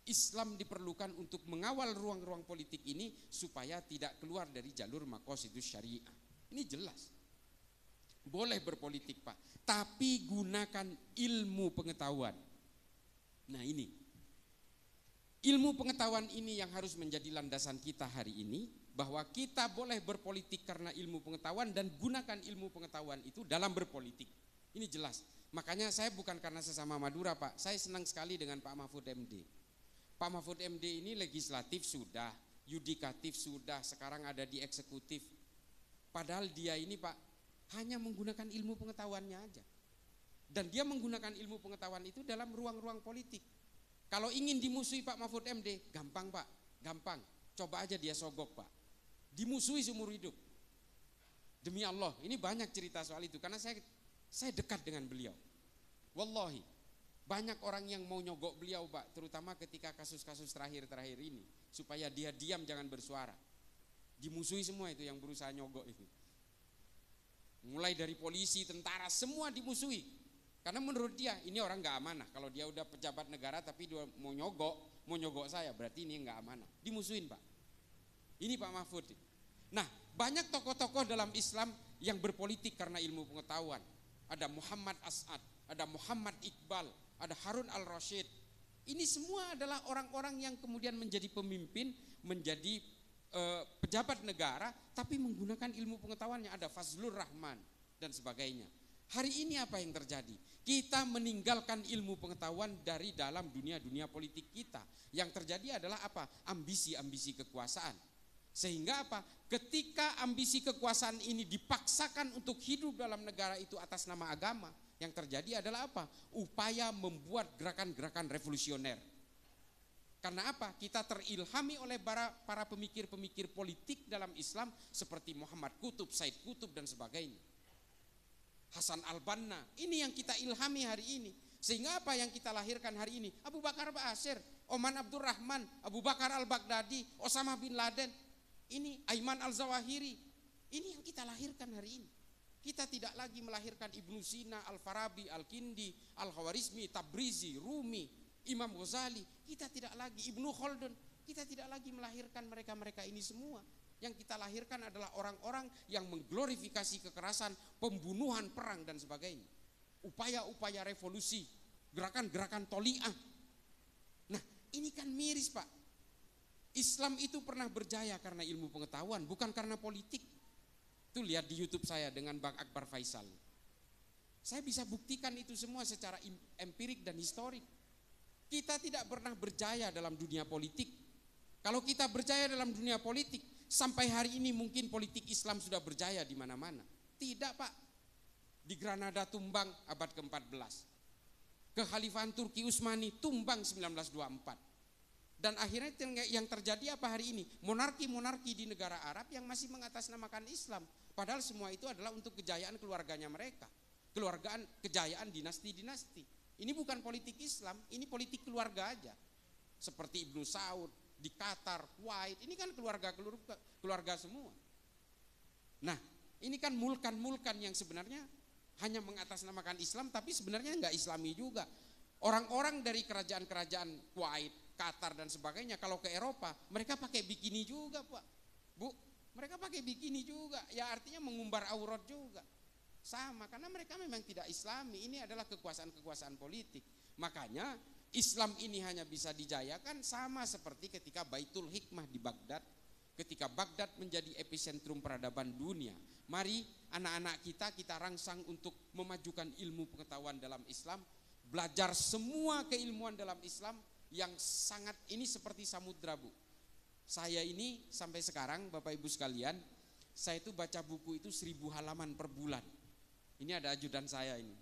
Islam diperlukan untuk mengawal ruang-ruang politik ini supaya tidak keluar dari jalur maqasidus syariah. Ini jelas. Boleh berpolitik, Pak, tapi gunakan ilmu pengetahuan. Nah, ini ilmu pengetahuan ini yang harus menjadi landasan kita hari ini, bahwa kita boleh berpolitik karena ilmu pengetahuan dan gunakan ilmu pengetahuan itu dalam berpolitik. Ini jelas. Makanya saya bukan karena sesama Madura, Pak. Saya senang sekali dengan Pak Mahfud MD. Pak Mahfud MD ini legislatif sudah, yudikatif sudah, sekarang ada di eksekutif. Padahal dia ini, Pak, hanya menggunakan ilmu pengetahuannya aja. Dan dia menggunakan ilmu pengetahuan itu dalam ruang-ruang politik. Kalau ingin dimusuhi Pak Mahfud MD, gampang, Pak, gampang. Coba aja dia sogok, Pak. Dimusuhi seumur hidup. Demi Allah, ini banyak cerita soal itu karena saya dekat dengan beliau. Wallahi, banyak orang yang mau nyogok beliau, Pak, terutama ketika kasus-kasus terakhir-terakhir ini, supaya dia diam jangan bersuara. Dimusuhi semua itu yang berusaha nyogok itu. Mulai dari polisi, tentara, semua dimusuhi. Karena menurut dia ini orang nggak amanah. Kalau dia udah pejabat negara tapi dia mau nyogok saya, berarti ini nggak amanah. Dimusuhin, Pak. Ini Pak Mahfud. Nah, banyak tokoh-tokoh dalam Islam yang berpolitik karena ilmu pengetahuan. Ada Muhammad As'ad, ada Muhammad Iqbal, ada Harun al-Rashid. Ini semua adalah orang-orang yang kemudian menjadi pemimpin, menjadi pejabat negara, tapi menggunakan ilmu pengetahuannya. Ada Fazlur Rahman dan sebagainya. Hari ini apa yang terjadi? Kita meninggalkan ilmu pengetahuan dari dalam dunia politik kita. Yang terjadi adalah apa? Ambisi-ambisi kekuasaan. Sehingga apa? Ketika ambisi kekuasaan ini dipaksakan untuk hidup dalam negara itu atas nama agama, yang terjadi adalah apa? Upaya membuat gerakan-gerakan revolusioner. Karena apa? Kita terilhami oleh para pemikir-pemikir politik dalam Islam seperti Muhammad Qutb, Said Qutb dan sebagainya. Hasan al-Banna, ini yang kita ilhami hari ini. Sehingga apa yang kita lahirkan hari ini? Abu Bakar Ba'asyir, Oman Abdurrahman, Abu Bakar al-Baghdadi, Osama bin Laden, ini Aiman al-Zawahiri. Ini yang kita lahirkan hari ini. Kita tidak lagi melahirkan Ibnu Sina, Al-Farabi, Al-Kindi, Al-Khawarizmi, Tabrizi, Rumi, Imam Ghazali. Kita tidak lagi Ibnu Khaldun. Kita tidak lagi melahirkan mereka-mereka ini semua. Yang kita lahirkan adalah orang-orang yang mengglorifikasi kekerasan, pembunuhan, perang dan sebagainya. Upaya-upaya revolusi, gerakan-gerakan toli'ah. Nah, ini kan miris, Pak. Islam itu pernah berjaya karena ilmu pengetahuan, bukan karena politik. Itu lihat di YouTube saya dengan Bang Akbar Faisal. Saya bisa buktikan itu semua secara empirik dan historik. Kita tidak pernah berjaya dalam dunia politik. Kalau kita berjaya dalam dunia politik, sampai hari ini mungkin politik Islam sudah berjaya di mana-mana. Tidak, Pak. Di Granada tumbang abad ke-14. Kekhalifahan Turki Utsmani tumbang 1924. Dan akhirnya yang terjadi apa hari ini? Monarki-monarki di negara Arab yang masih mengatasnamakan Islam. Padahal semua itu adalah untuk kejayaan keluarganya mereka. Kejayaan dinasti-dinasti. Ini bukan politik Islam, ini politik keluarga aja. seperti Ibnu Saud di Qatar, Kuwait, ini kan keluarga semua. Nah, ini kan mulkan-mulkan yang sebenarnya hanya mengatasnamakan Islam tapi sebenarnya enggak Islami juga. Orang-orang dari kerajaan-kerajaan Kuwait, Qatar dan sebagainya kalau ke Eropa mereka pakai bikini juga, Pak. Bu, mereka pakai bikini juga. Ya artinya mengumbar aurat juga. Sama, karena mereka memang tidak Islami. Ini adalah kekuasaan-kekuasaan politik. Makanya Islam ini hanya bisa dijayakan sama seperti ketika Baitul Hikmah di Baghdad. Ketika Baghdad menjadi epicentrum peradaban dunia. Mari anak-anak kita rangsang untuk memajukan ilmu pengetahuan dalam Islam. Belajar semua keilmuan dalam Islam yang sangat ini seperti samudra, Bu. Saya ini sampai sekarang Bapak Ibu sekalian, saya itu baca buku itu 1000 halaman per bulan. Ini ada ajudan saya ini.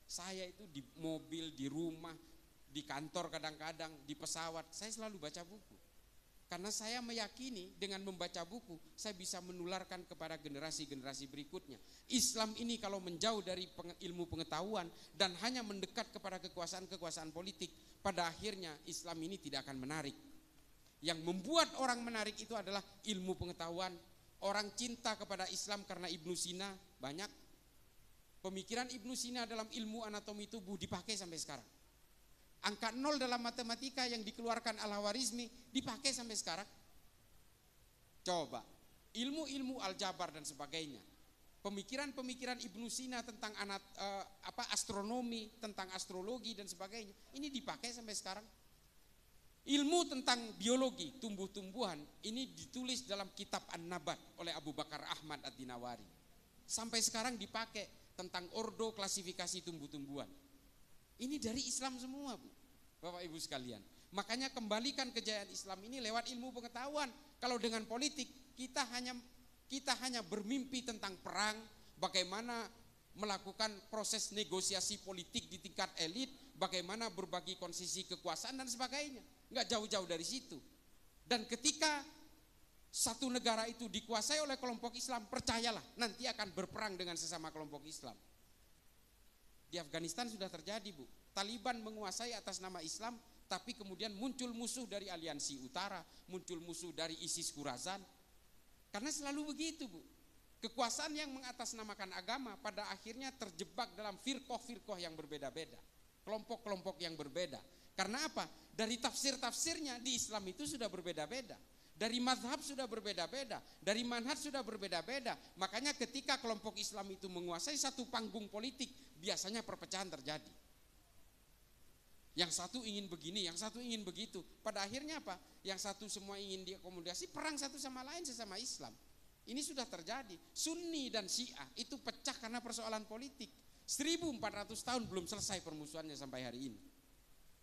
Saya itu di mobil, di rumah, di kantor kadang-kadang, di pesawat, saya selalu baca buku. Karena saya meyakini dengan membaca buku, saya bisa menularkan kepada generasi-generasi berikutnya. Islam ini kalau menjauh dari ilmu pengetahuan dan hanya mendekat kepada kekuasaan-kekuasaan politik, pada akhirnya Islam ini tidak akan menarik. Yang membuat orang menarik itu adalah ilmu pengetahuan. Orang cinta kepada Islam karena Ibnu Sina banyak. Pemikiran Ibnu Sina dalam ilmu anatomi tubuh dipakai sampai sekarang. Angka 0 dalam matematika yang dikeluarkan Al-Khwarizmi dipakai sampai sekarang. Coba, ilmu-ilmu aljabar dan sebagainya. Pemikiran-pemikiran Ibnu Sina tentang astronomi, tentang astrologi dan sebagainya, ini dipakai sampai sekarang. Ilmu tentang biologi, tumbuh-tumbuhan, ini ditulis dalam kitab An-Nabat oleh Abu Bakar Ahmad Ad-Dinawari. Sampai sekarang dipakai tentang ordo klasifikasi tumbuh-tumbuhan. Ini dari Islam semua, Bu, Bapak Ibu sekalian. Makanya kembalikan kejayaan Islam ini lewat ilmu pengetahuan. Kalau dengan politik kita hanya bermimpi tentang perang, bagaimana melakukan proses negosiasi politik di tingkat elit, bagaimana berbagi konsesi kekuasaan dan sebagainya. Enggak jauh-jauh dari situ. Dan ketika satu negara itu dikuasai oleh kelompok Islam, percayalah nanti akan berperang dengan sesama kelompok Islam. Di Afghanistan sudah terjadi, Bu. Taliban menguasai atas nama Islam, tapi kemudian muncul musuh dari Aliansi Utara, muncul musuh dari ISIS Khorasan. Karena selalu begitu, Bu. Kekuasaan yang mengatasnamakan agama pada akhirnya terjebak dalam firqoh-firqoh yang berbeda-beda, kelompok-kelompok yang berbeda. Karena apa? Dari tafsir-tafsirnya di Islam itu sudah berbeda-beda. Dari mazhab sudah berbeda-beda, dari manhaj sudah berbeda-beda. Makanya ketika kelompok Islam itu menguasai satu panggung politik, biasanya perpecahan terjadi. Yang satu ingin begini, yang satu ingin begitu. Pada akhirnya apa? Yang satu semua ingin diakomodasi, perang satu sama lain sesama Islam. Ini sudah terjadi. Sunni dan Syiah itu pecah karena persoalan politik. 1400 tahun belum selesai permusuhannya sampai hari ini.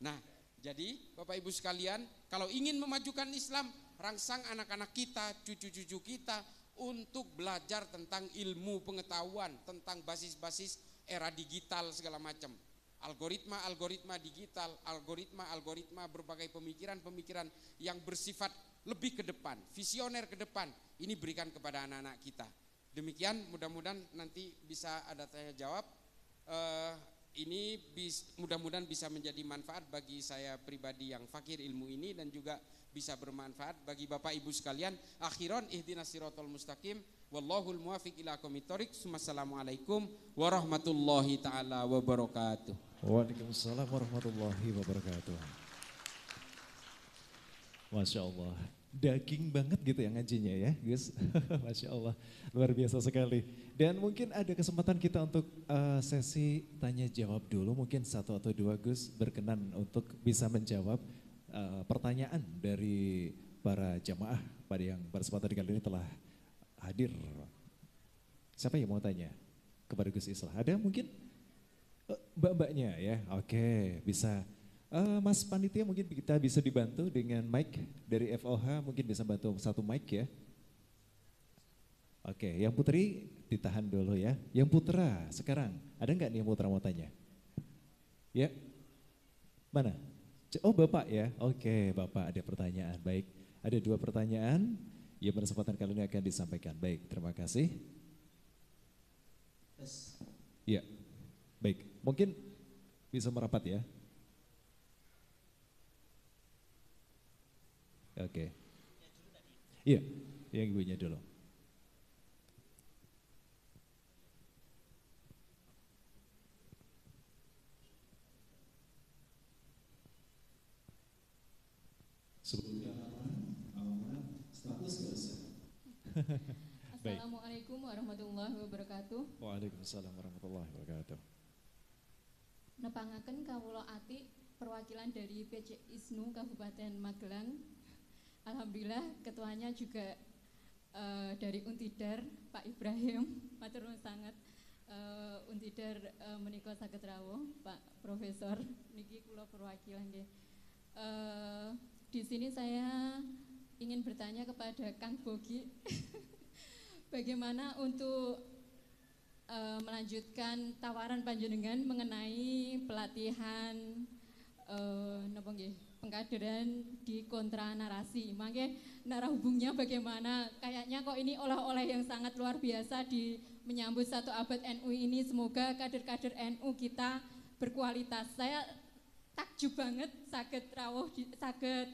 Nah, jadi Bapak Ibu sekalian, kalau ingin memajukan Islam, rangsang anak-anak kita, cucu-cucu kita untuk belajar tentang ilmu pengetahuan, tentang basis-basis era digital segala macam. Algoritma digital, algoritma berbagai pemikiran-pemikiran yang bersifat lebih ke depan, visioner ke depan. Ini berikan kepada anak-anak kita. Demikian, mudah-mudahan nanti bisa ada tanya jawab. Ini mudah-mudahan bisa menjadi manfaat bagi saya pribadi yang fakir ilmu ini dan juga bisa bermanfaat bagi Bapak Ibu sekalian. Akhiran ihdinas siratal mustaqim wallahul muwaffiq ila aqwamit thoriq. Wassalamualaikum warahmatullahi taala wabarakatuh. Waalaikumsalam warahmatullahi wabarakatuh. Masya Allah, daging banget gitu ya ngajinya ya Gus. Masya Allah, luar biasa sekali. Dan mungkin ada kesempatan kita untuk sesi tanya jawab dulu. Mungkin 1 atau 2 Gus berkenan untuk bisa menjawab pertanyaan dari para jamaah pada yang berkesempatan kali ini telah hadir. Siapa yang mau tanya kepada Gus Islah? Ada mungkin mbak-mbaknya ya? Oke, bisa. Mas Panitia mungkin kita bisa dibantu dengan mic dari FOH, mungkin bisa bantu 1 mic ya. Oke, yang putri ditahan dulu ya. Yang putra sekarang, ada nggak nih yang putra mau tanya? Ya, mana? Oh Bapak ya, oke Bapak ada pertanyaan, baik. Ada 2 pertanyaan yang pada kesempatan kali ini akan disampaikan. Baik, terima kasih. Ya, baik. Mungkin bisa merapat ya. Oke. Iya, yang ibunya dulu. Sebelumnya status gak usah. Baik. Assalamualaikum warahmatullahi wabarakatuh. Waalaikumsalam warahmatullahi wabarakatuh. Nepangaken kawula ati perwakilan dari PC ISNU Kabupaten Magelang. Alhamdulillah ketuanya juga dari Untidar Pak Ibrahim. Matur nuwun sanget. Untidar menika saged rawuh Pak Profesor niki kula perwakilan nggih. Di sini saya ingin bertanya kepada Kang Bogi, bagaimana untuk melanjutkan tawaran panjenengan mengenai pelatihan napa nggih pengkaderan di kontra narasi. Mangke narah hubungnya bagaimana? Kayaknya kok ini oleh-oleh yang sangat luar biasa di menyambut 1 abad NU ini. Semoga kader-kader NU kita berkualitas. Saya takjub banget saged rawuh saged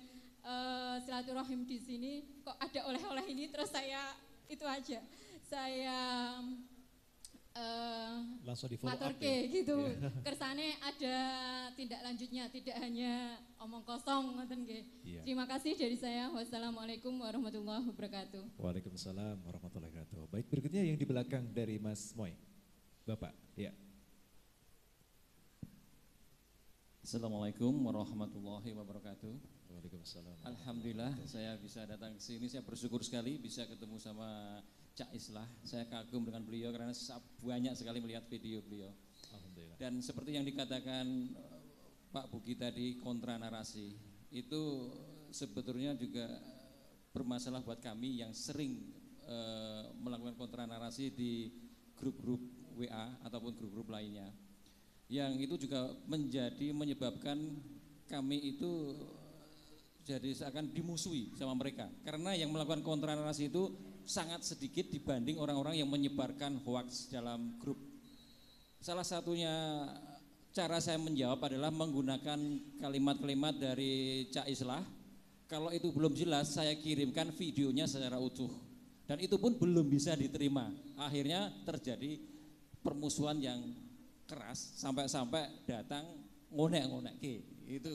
silaturahim di sini kok ada oleh-oleh ini, terus saya itu aja saya langsung di follow up ya? Gitu. Yeah. Kersane ada tindak lanjutnya, tidak hanya omong kosong ngoten nggih. Yeah. Terima kasih dari saya. Wassalamualaikum warahmatullahi wabarakatuh. Waalaikumsalam warahmatullahi wabarakatuh. Baik, berikutnya yang di belakang dari Mas Moy. Bapak, ya. Assalamualaikum warahmatullahi wabarakatuh. Waalaikumsalam. Alhamdulillah saya bisa datang ke sini, saya bersyukur sekali bisa ketemu sama Cak Islah. Saya kagum dengan beliau karena banyak sekali melihat video beliau. Alhamdulillah. Dan seperti yang dikatakan Pak Buki tadi, kontra narasi itu sebetulnya juga bermasalah buat kami yang sering melakukan kontra narasi di grup-grup WA ataupun grup-grup lainnya. Yang itu juga menyebabkan kami itu jadi seakan dimusuhi sama mereka, karena yang melakukan kontra narasi itu sangat sedikit dibanding orang-orang yang menyebarkan hoaks dalam grup. Salah satunya cara saya menjawab adalah menggunakan kalimat-kalimat dari Cak Islah. Kalau itu belum jelas, saya kirimkan videonya secara utuh, dan itu pun belum bisa diterima. Akhirnya terjadi permusuhan yang keras sampai datang ngonek-ngonek itu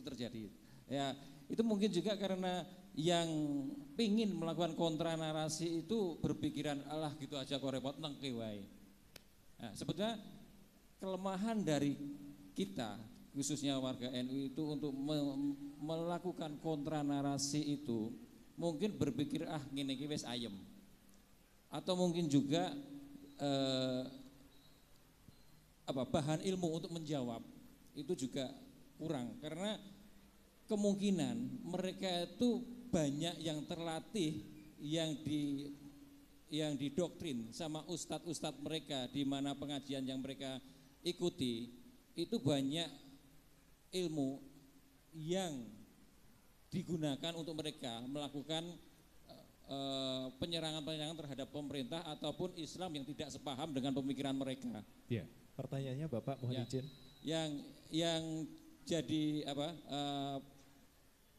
terjadi. Ya, itu mungkin juga karena yang pingin melakukan kontra narasi itu berpikiran alah gitu aja kok repot nang wae. Nah, sebetulnya kelemahan dari kita khususnya warga NU itu untuk melakukan kontra narasi itu mungkin berpikir ngene iki wis ayem. Atau mungkin juga bahan ilmu untuk menjawab itu juga kurang, karena kemungkinan mereka itu banyak yang terlatih, yang didoktrin sama ustadz-ustadz mereka di mana pengajian yang mereka ikuti itu banyak ilmu yang digunakan untuk mereka melakukan penyerangan-penyerangan terhadap pemerintah ataupun Islam yang tidak sepaham dengan pemikiran mereka. Ya, pertanyaannya Bapak mohon izin. Yang jadi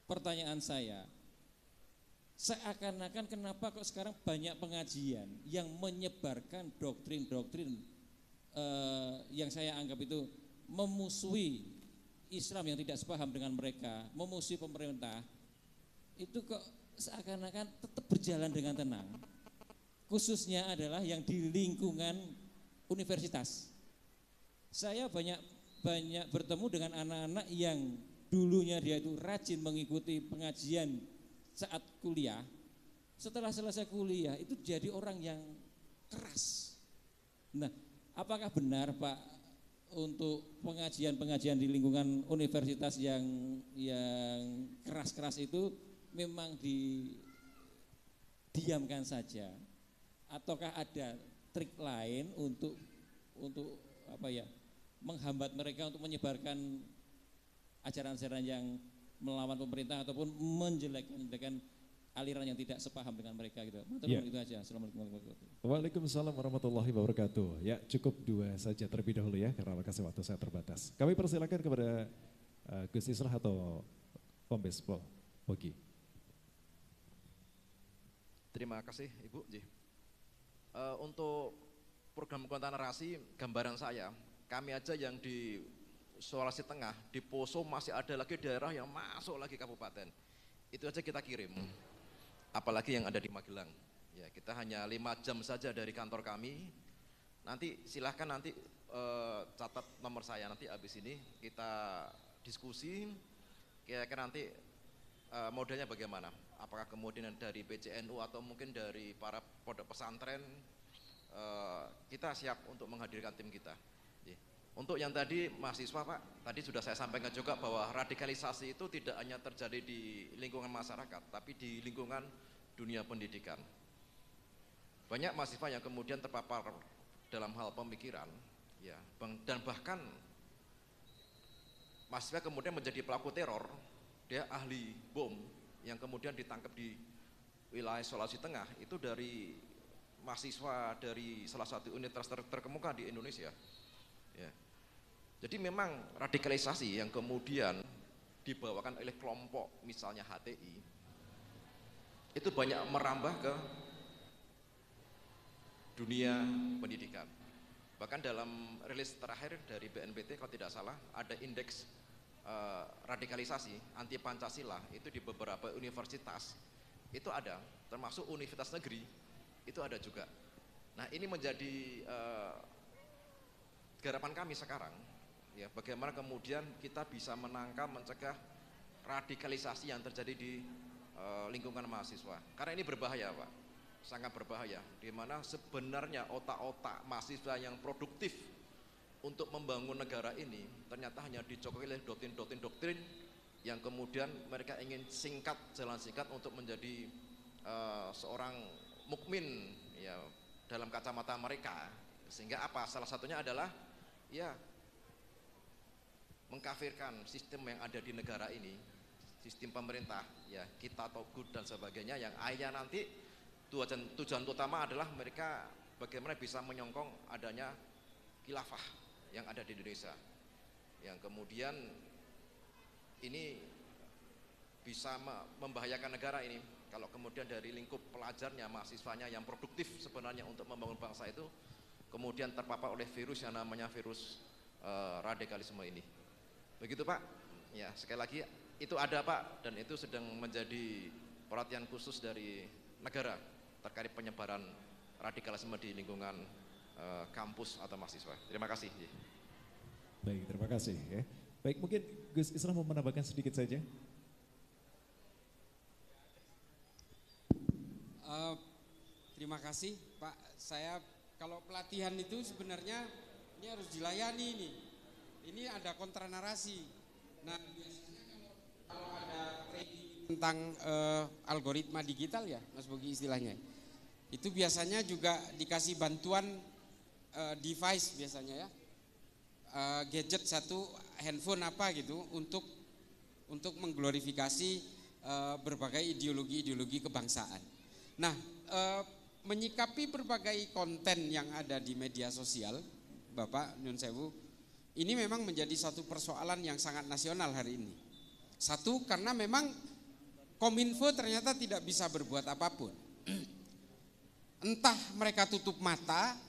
pertanyaan saya, seakan-akan kenapa kok sekarang banyak pengajian yang menyebarkan doktrin-doktrin yang saya anggap itu memusuhi Islam yang tidak sepaham dengan mereka, memusuhi pemerintah, itu kok seakan-akan tetap berjalan dengan tenang. Khususnya adalah yang di lingkungan universitas. Saya banyak bertemu dengan anak-anak yang dulunya dia itu rajin mengikuti pengajian saat kuliah. Setelah selesai kuliah itu jadi orang yang keras. Nah, apakah benar Pak untuk pengajian-pengajian di lingkungan universitas yang keras-keras itu memang didiamkan saja, ataukah ada trik lain untuk menghambat mereka untuk menyebarkan ajaran-ajaran yang melawan pemerintah ataupun menjelek-jelekan aliran yang tidak sepaham dengan mereka gitu. Itu aja. Assalamualaikum warahmatullahi wabarakatuh. Waalaikumsalam warahmatullahi wabarakatuh. Ya, cukup 2 saja terlebih dahulu ya karena alokasi waktu saya terbatas. Kami persilakan kepada Gus Islah atau Kombes Pol Bogi. Terima kasih Ibu. Untuk program konten narasi, gambaran saya, kami aja yang di Sulawesi Tengah, di Poso masih ada lagi daerah yang masuk lagi kabupaten. Itu aja kita kirim. Apalagi yang ada di Magelang. Ya, kita hanya 5 jam saja dari kantor kami. Nanti silahkan nanti catat nomor saya, nanti habis ini kita diskusi kira-kira nanti modelnya bagaimana. Apakah kemudian dari PCNU atau mungkin dari para pondok pesantren, kita siap untuk menghadirkan tim kita. Untuk yang tadi mahasiswa Pak, tadi sudah saya sampaikan juga bahwa radikalisasi itu tidak hanya terjadi di lingkungan masyarakat, tapi di lingkungan dunia pendidikan. Banyak mahasiswa yang kemudian terpapar dalam hal pemikiran, ya, dan bahkan mahasiswa kemudian menjadi pelaku teror, dia ahli bom yang kemudian ditangkap di wilayah Sulawesi Tengah itu dari mahasiswa dari salah satu universitas terkemuka di Indonesia. Ya. Jadi memang radikalisasi yang kemudian dibawakan oleh kelompok misalnya HTI itu banyak merambah ke dunia pendidikan. Bahkan dalam rilis terakhir dari BNPT kalau tidak salah ada indeks radikalisasi anti Pancasila itu di beberapa universitas itu ada, termasuk universitas negeri itu ada juga. Nah ini menjadi garapan kami sekarang, ya, bagaimana kemudian kita bisa menangkal, mencegah radikalisasi yang terjadi di lingkungan mahasiswa. Karena ini berbahaya Pak, sangat berbahaya, di mana sebenarnya otak-otak mahasiswa yang produktif untuk membangun negara ini ternyata hanya dicokoki oleh doktrin-doktrin yang kemudian mereka ingin singkat, jalan singkat untuk menjadi seorang mukmin, ya, dalam kacamata mereka. Sehingga apa? Salah satunya adalah ya mengkafirkan sistem yang ada di negara ini, sistem pemerintah, ya, kita togut dan sebagainya, yang akhirnya nanti tujuan utama adalah mereka bagaimana bisa menyongkong adanya khilafah yang ada di Indonesia, yang kemudian ini bisa membahayakan negara ini kalau kemudian dari lingkup pelajarnya, mahasiswanya yang produktif sebenarnya untuk membangun bangsa itu kemudian terpapar oleh virus yang namanya virus radikalisme ini. Begitu Pak. Ya, sekali lagi itu ada Pak, dan itu sedang menjadi perhatian khusus dari negara terkait penyebaran radikalisme di lingkungan kampus atau mahasiswa. Terima kasih. Baik, terima kasih. Ya. Baik, mungkin Gus Islam mau menambahkan sedikit saja. Terima kasih Pak. Saya kalau pelatihan itu sebenarnya ini harus dilayani ini. Ini ada kontra narasi. Nah biasanya kalau ada training tentang algoritma digital ya Mas Bogi istilahnya, itu biasanya juga dikasih bantuan device biasanya ya, gadget satu, handphone apa gitu untuk mengglorifikasi berbagai ideologi kebangsaan. Nah menyikapi berbagai konten yang ada di media sosial, Bapak Nyun Sewu, ini memang menjadi satu persoalan yang sangat nasional hari ini. Satu, karena memang Kominfo ternyata tidak bisa berbuat apapun. Entah mereka tutup mata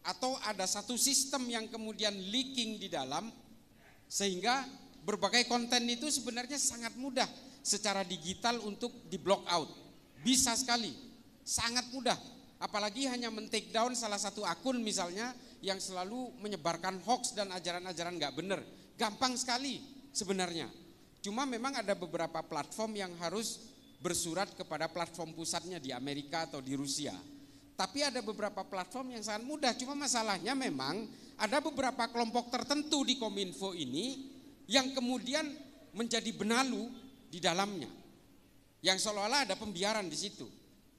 atau ada satu sistem yang kemudian leaking di dalam, sehingga berbagai konten itu sebenarnya sangat mudah secara digital untuk di block out. Bisa sekali, sangat mudah. Apalagi hanya men-take down salah satu akun misalnya yang selalu menyebarkan hoax dan ajaran-ajaran nggak benar. Gampang sekali sebenarnya. Cuma memang ada beberapa platform yang harus bersurat kepada platform pusatnya di Amerika atau di Rusia. Tapi ada beberapa platform yang sangat mudah. Cuma masalahnya memang ada beberapa kelompok tertentu di Kominfo ini yang kemudian menjadi benalu di dalamnya. Yang seolah-olah ada pembiaran di situ.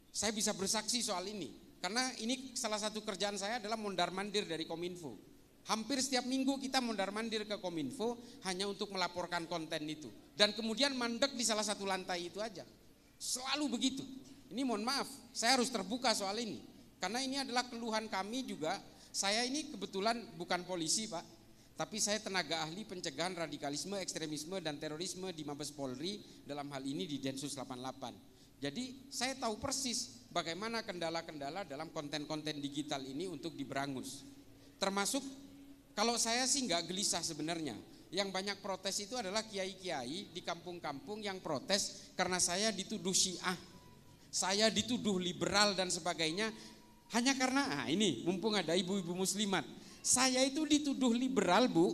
Saya bisa bersaksi soal ini. Karena ini salah satu kerjaan saya adalah mondar-mandir dari Kominfo. Hampir setiap minggu kita mondar-mandir ke Kominfo hanya untuk melaporkan konten itu. Dan kemudian mandek di salah satu lantai itu aja. Selalu begitu. Ini mohon maaf, saya harus terbuka soal ini. Karena ini adalah keluhan kami juga. Saya ini kebetulan bukan polisi Pak, tapi saya tenaga ahli pencegahan radikalisme, ekstremisme dan terorisme di Mabes Polri, dalam hal ini di Densus 88. Jadi saya tahu persis bagaimana kendala-kendala dalam konten-konten digital ini untuk diberangus. Termasuk kalau saya sih nggak gelisah sebenarnya. Yang banyak protes itu adalah kiai-kiai di kampung-kampung yang protes karena saya dituduh Syiah, saya dituduh liberal dan sebagainya. Hanya karena, ini mumpung ada ibu-ibu muslimat, saya itu dituduh liberal Bu,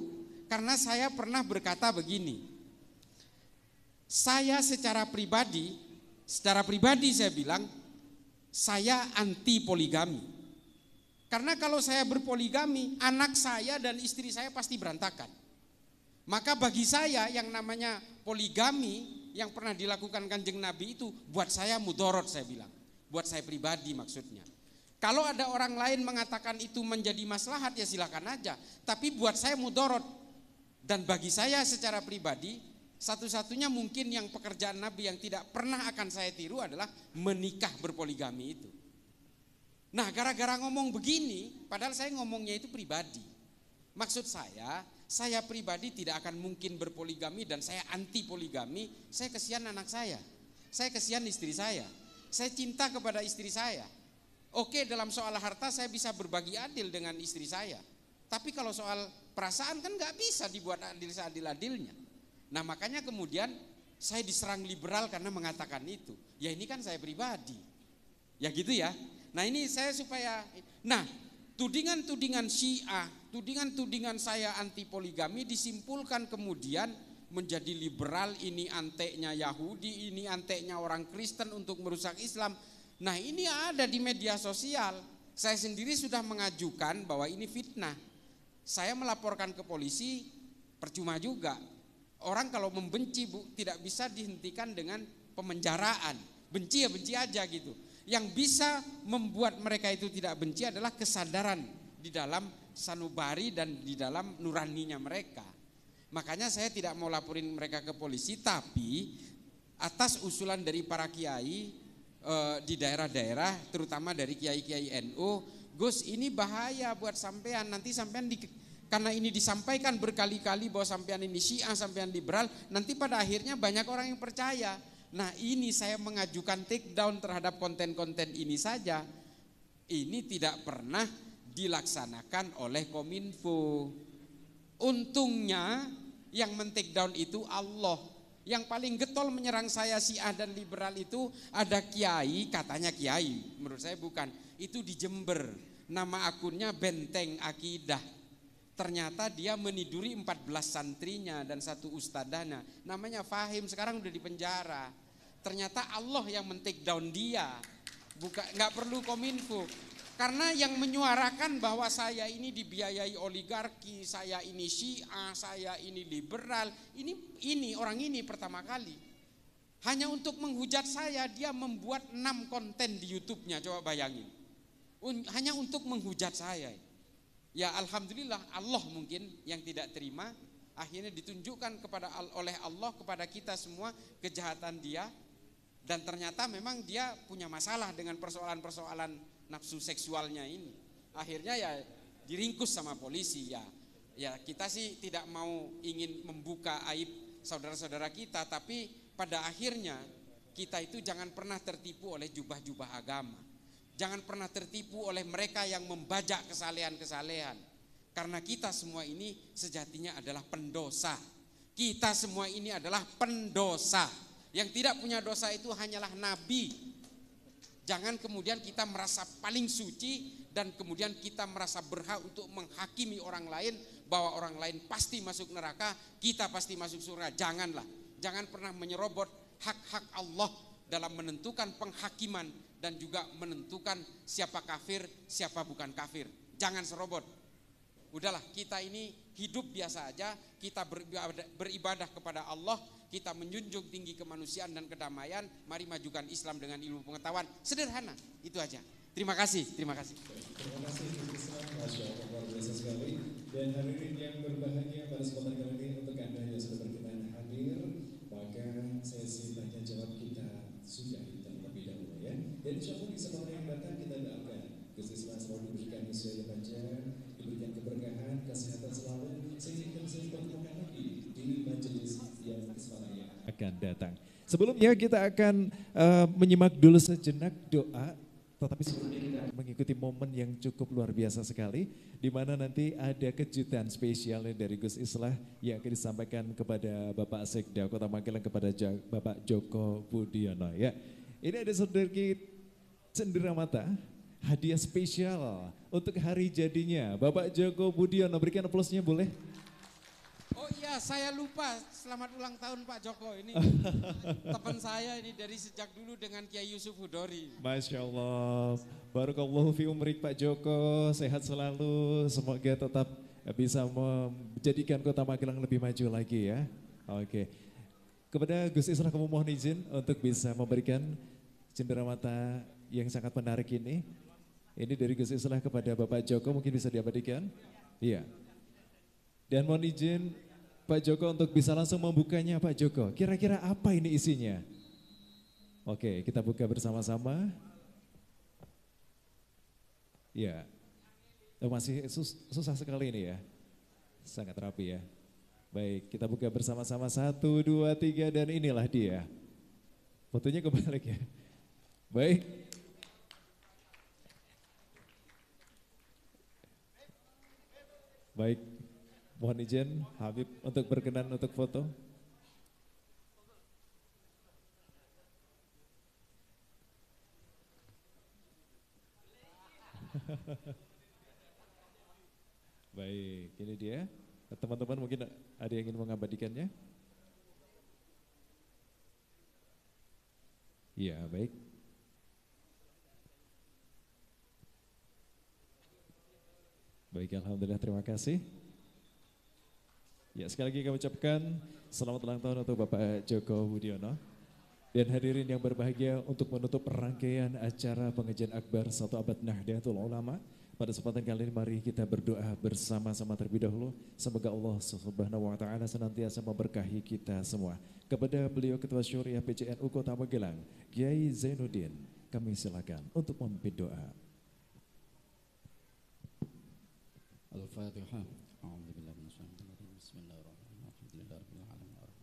karena saya pernah berkata begini, saya secara pribadi saya bilang, saya anti poligami. Karena kalau saya berpoligami, anak saya dan istri saya pasti berantakan. Maka bagi saya yang namanya poligami yang pernah dilakukan Kanjeng Nabi itu buat saya mudorot, saya bilang. Buat saya pribadi maksudnya. Kalau ada orang lain mengatakan itu menjadi maslahat ya silakan aja. Tapi buat saya mudorot. Dan bagi saya secara pribadi, satu-satunya mungkin yang pekerjaan Nabi yang tidak pernah akan saya tiru adalah menikah berpoligami itu. Nah, gara-gara ngomong begini, padahal saya ngomongnya itu pribadi. Maksud saya pribadi tidak akan mungkin berpoligami dan saya anti poligami. Saya kesian anak saya kesian istri saya cinta kepada istri saya. Oke, dalam soal harta saya bisa berbagi adil dengan istri saya. Tapi kalau soal perasaan kan gak bisa dibuat adil seadil-adilnya. Nah makanya kemudian saya diserang liberal karena mengatakan itu. Ya ini kan saya pribadi. Ya gitu ya. Nah ini saya supaya, nah tudingan-tudingan Syiah, tudingan-tudingan saya anti poligami disimpulkan kemudian menjadi liberal, ini anteknya Yahudi, ini anteknya orang Kristen untuk merusak Islam. Nah ini ada di media sosial. Saya sendiri sudah mengajukan bahwa ini fitnah. Saya melaporkan ke polisi, percuma juga. Orang kalau membenci Bu, tidak bisa dihentikan dengan pemenjaraan. Benci ya benci aja gitu. Yang bisa membuat mereka itu tidak benci adalah kesadaran di dalam sanubari dan di dalam nuraninya mereka. Makanya saya tidak mau laporin mereka ke polisi, tapi atas usulan dari para kiai di daerah-daerah, terutama dari kiai-kiai NU, Gus ini bahaya buat sampean, nanti sampean karena ini disampaikan berkali-kali bahwa sampean ini Syiah, sampean liberal, nanti pada akhirnya banyak orang yang percaya. Nah ini saya mengajukan take down terhadap konten-konten ini saja. Ini tidak pernah dilaksanakan oleh Kominfo. Untungnya yang men-take down itu Allah. Yang paling getol menyerang saya Syiah dan liberal itu ada kiai, katanya kiai, menurut saya bukan. Itu di Jember, nama akunnya Benteng Akidah. Ternyata dia meniduri 14 santrinya dan 1 ustadana, namanya Fahim, sekarang udah di penjara. Ternyata Allah yang men-take down dia, bukan, nggak perlu Kominfo. Karena yang menyuarakan bahwa saya ini dibiayai oligarki, saya ini Syiah, saya ini liberal, ini orang ini pertama kali. Hanya untuk menghujat saya, dia membuat 6 konten di YouTube-nya, coba bayangin. Hanya untuk menghujat saya. Ya alhamdulillah, Allah mungkin yang tidak terima, akhirnya ditunjukkan oleh Allah kepada kita semua kejahatan dia. Dan ternyata memang dia punya masalah dengan persoalan-persoalan nafsu seksualnya ini. Akhirnya ya diringkus sama polisi ya. Ya kita sih tidak mau ingin membuka aib saudara-saudara kita, tapi pada akhirnya kita itu jangan pernah tertipu oleh jubah-jubah agama. Jangan pernah tertipu oleh mereka yang membajak kesalehan-kesalehan. Karena kita semua ini sejatinya adalah pendosa. Kita semua ini adalah pendosa. Yang tidak punya dosa itu hanyalah Nabi. Jangan kemudian kita merasa paling suci dan kemudian kita merasa berhak untuk menghakimi orang lain bahwa orang lain pasti masuk neraka, kita pasti masuk surga. Janganlah. Jangan pernah menyerobot hak-hak Allah dalam menentukan penghakiman dan juga menentukan siapa kafir, siapa bukan kafir. Jangan serobot. Udahlah, kita ini hidup biasa aja, kita beribadah kepada Allah, kita menjunjung tinggi kemanusiaan dan kedamaian. Mari majukan Islam dengan ilmu pengetahuan. Sederhana, itu aja. Terima kasih, terima kasih. Terima kasih, Masya Allah, luar biasa sekali. Dan hadirin yang berbahagia pada kesempatan kali ini, untuk Anda yang sudah berkenan hadir, maka sesi tanya jawab kita sudah terlebih dahulu ya. Dan insya Allah di kesempatan yang datang kita doakan Gus Islam selalu diberikan usia yang panjang, diberikan keberkahan, kesehatan selalu, sehingga kita bisa bertemukan lagi di majelis yang kesempatan yang akan datang. Sebelumnya kita akan menyimak dulu sejenak doa Tetapi sebelumnya kita akan mengikuti momen yang cukup luar biasa sekali, di mana nanti ada kejutan spesial dari Gus Islah yang akan disampaikan kepada Bapak Sekda Kota Magelang, kepada Bapak Joko Budiono. Ya, ini ada sedikit cenderamata hadiah spesial untuk hari jadinya Bapak Joko Budiono. Berikan aplausnya boleh? Oh iya, saya lupa. Selamat ulang tahun Pak Joko. Ini teman saya ini dari sejak dulu dengan Kiai Yusuf Hudori. Masya Allah, barakallahu fi umrik Pak Joko, sehat selalu, semoga tetap bisa menjadikan Kota Magelang lebih maju lagi ya. Oke, kepada Gus Islah kamu mohon izin untuk bisa memberikan cenderamata yang sangat menarik ini. Ini dari Gus Islah kepada Bapak Joko, mungkin bisa diabadikan. Iya. Dan mohon izin Pak Joko untuk bisa langsung membukanya Pak Joko. Kira-kira apa ini isinya? Oke, kita buka bersama-sama. Ya, masih susah sekali ini ya. Sangat rapi ya. Baik, kita buka bersama-sama 1, 2, 3 dan inilah dia. Fotonya kebalik ya. Baik. Baik. Mohon izin Habib untuk berkenan untuk foto. Baik, ini dia. Teman-teman mungkin ada yang ingin mengabadikannya? Iya, baik. Baik, alhamdulillah, terima kasih. Ya, sekali lagi kami ucapkan selamat ulang tahun untuk Bapak Joko Budiono. Dan hadirin yang berbahagia, untuk menutup rangkaian acara pengajian akbar 1 abad Nahdlatul Ulama, pada kesempatan kali ini mari kita berdoa bersama-sama terlebih dahulu. Semoga Allah Subhanahu wa taala senantiasa memberkahi kita semua. Kepada beliau Ketua Syuriah PCNU Kota Magelang, Kiai Zainuddin, kami silakan untuk memimpin doa. Al-Fatihah. A'udzubillahi minasyaitonir rajim. Bismillahirrahmanirrahim. Alhamdulillahirabbil alamin.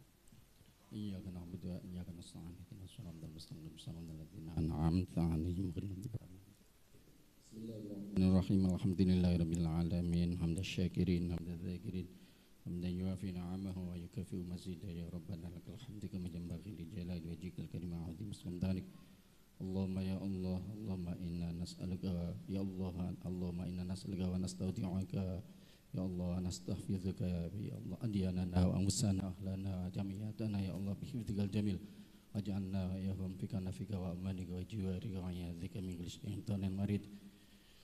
Iyyaka na'budu wa iyyaka nasta'in. Ihdinas siratal mustaqim. Shiratal ladzina an'amta 'alaihim ghairil maghdubi 'alaihim. Bismillahirrahmanirrahim. Alhamdulillahirabbil alamin. Hamdasy syakirin, hamdaz zakirin. Hamdan yuwafi ni'amahu wa yukafi'u mazidah. Ya Rabbana lakal hamdu kama yanbaghi li jalali wajhikal karim wa 'azimi sultanik. Allahumma ya Allah, Allahumma inna nas'aluka ya Allah, Allahumma inna nas'aluka wa nastaudi'uka ya Allah, nastaghfiruka ya Allah, adyanana wa anfusana ahlana jamiyatana ya Allah bihifdzikal jamil waj'alna ya hum fika nafika wa amanika wa jiwarika wa ya'dzika min kulli syaitanir marid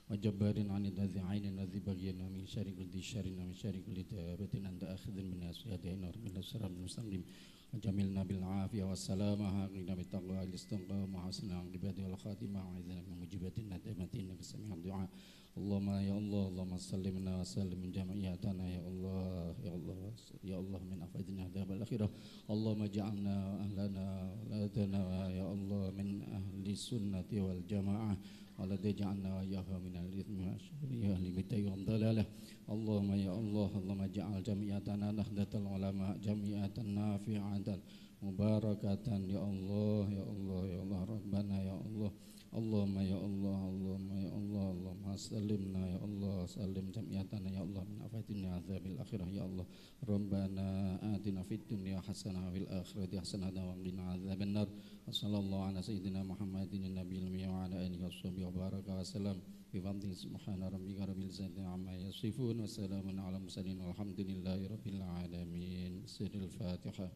wa jabbarin 'anil ladzi 'ainin ladzi baghiyana min syarri kulli syarrin wa min syarri kulli dabatin anta akhidhun min asyatin wa min siratal mustaqim. Jamilna bil afiyah wassalamah, aqina bit taqwa al-istiqamah, hasana aqibati wal khatimah, wa izna min mujibatin nadamati innaka sami'ud du'a. Allahumma ya Allah, Allahumma sallimna wa sallim min jami'atana ya Allah, ya Allah, ya Allah min afadina hadzal akhirah. Allahumma ja'alna ahlana ladana ya Allah min ahli sunnati wal jamaah. Allah ja'alna ya min al-ithmi wa syarri ahli bid'ah wa dhalalah. Allahumma ya Allah, Allahumma ja'al jami'atana nahdlatul ulama jami'atan nafi'atan mubarakatan ya Allah, ya Allah, ya Allah, Rabbana ya Allah. Allahumma ya Allah, Allahumma ya Allah, Allahumma sallimna ya Allah, sallim jami'atana ya Allah min afatina azabil akhirah ya Allah. Rabbana atina fid dunya hasanah wa fil akhirati hasanah wa qina azaban nar. Wassallallahu ala sayyidina Muhammadin nabiyil ummi wa ala alihi washabihi wa baraka wa sallam. Bifadli subhana rabbika rabbil izzati amma yasifun wa salamun ala mursalin walhamdulillahi rabbil alamin. Sirrul Fatihah.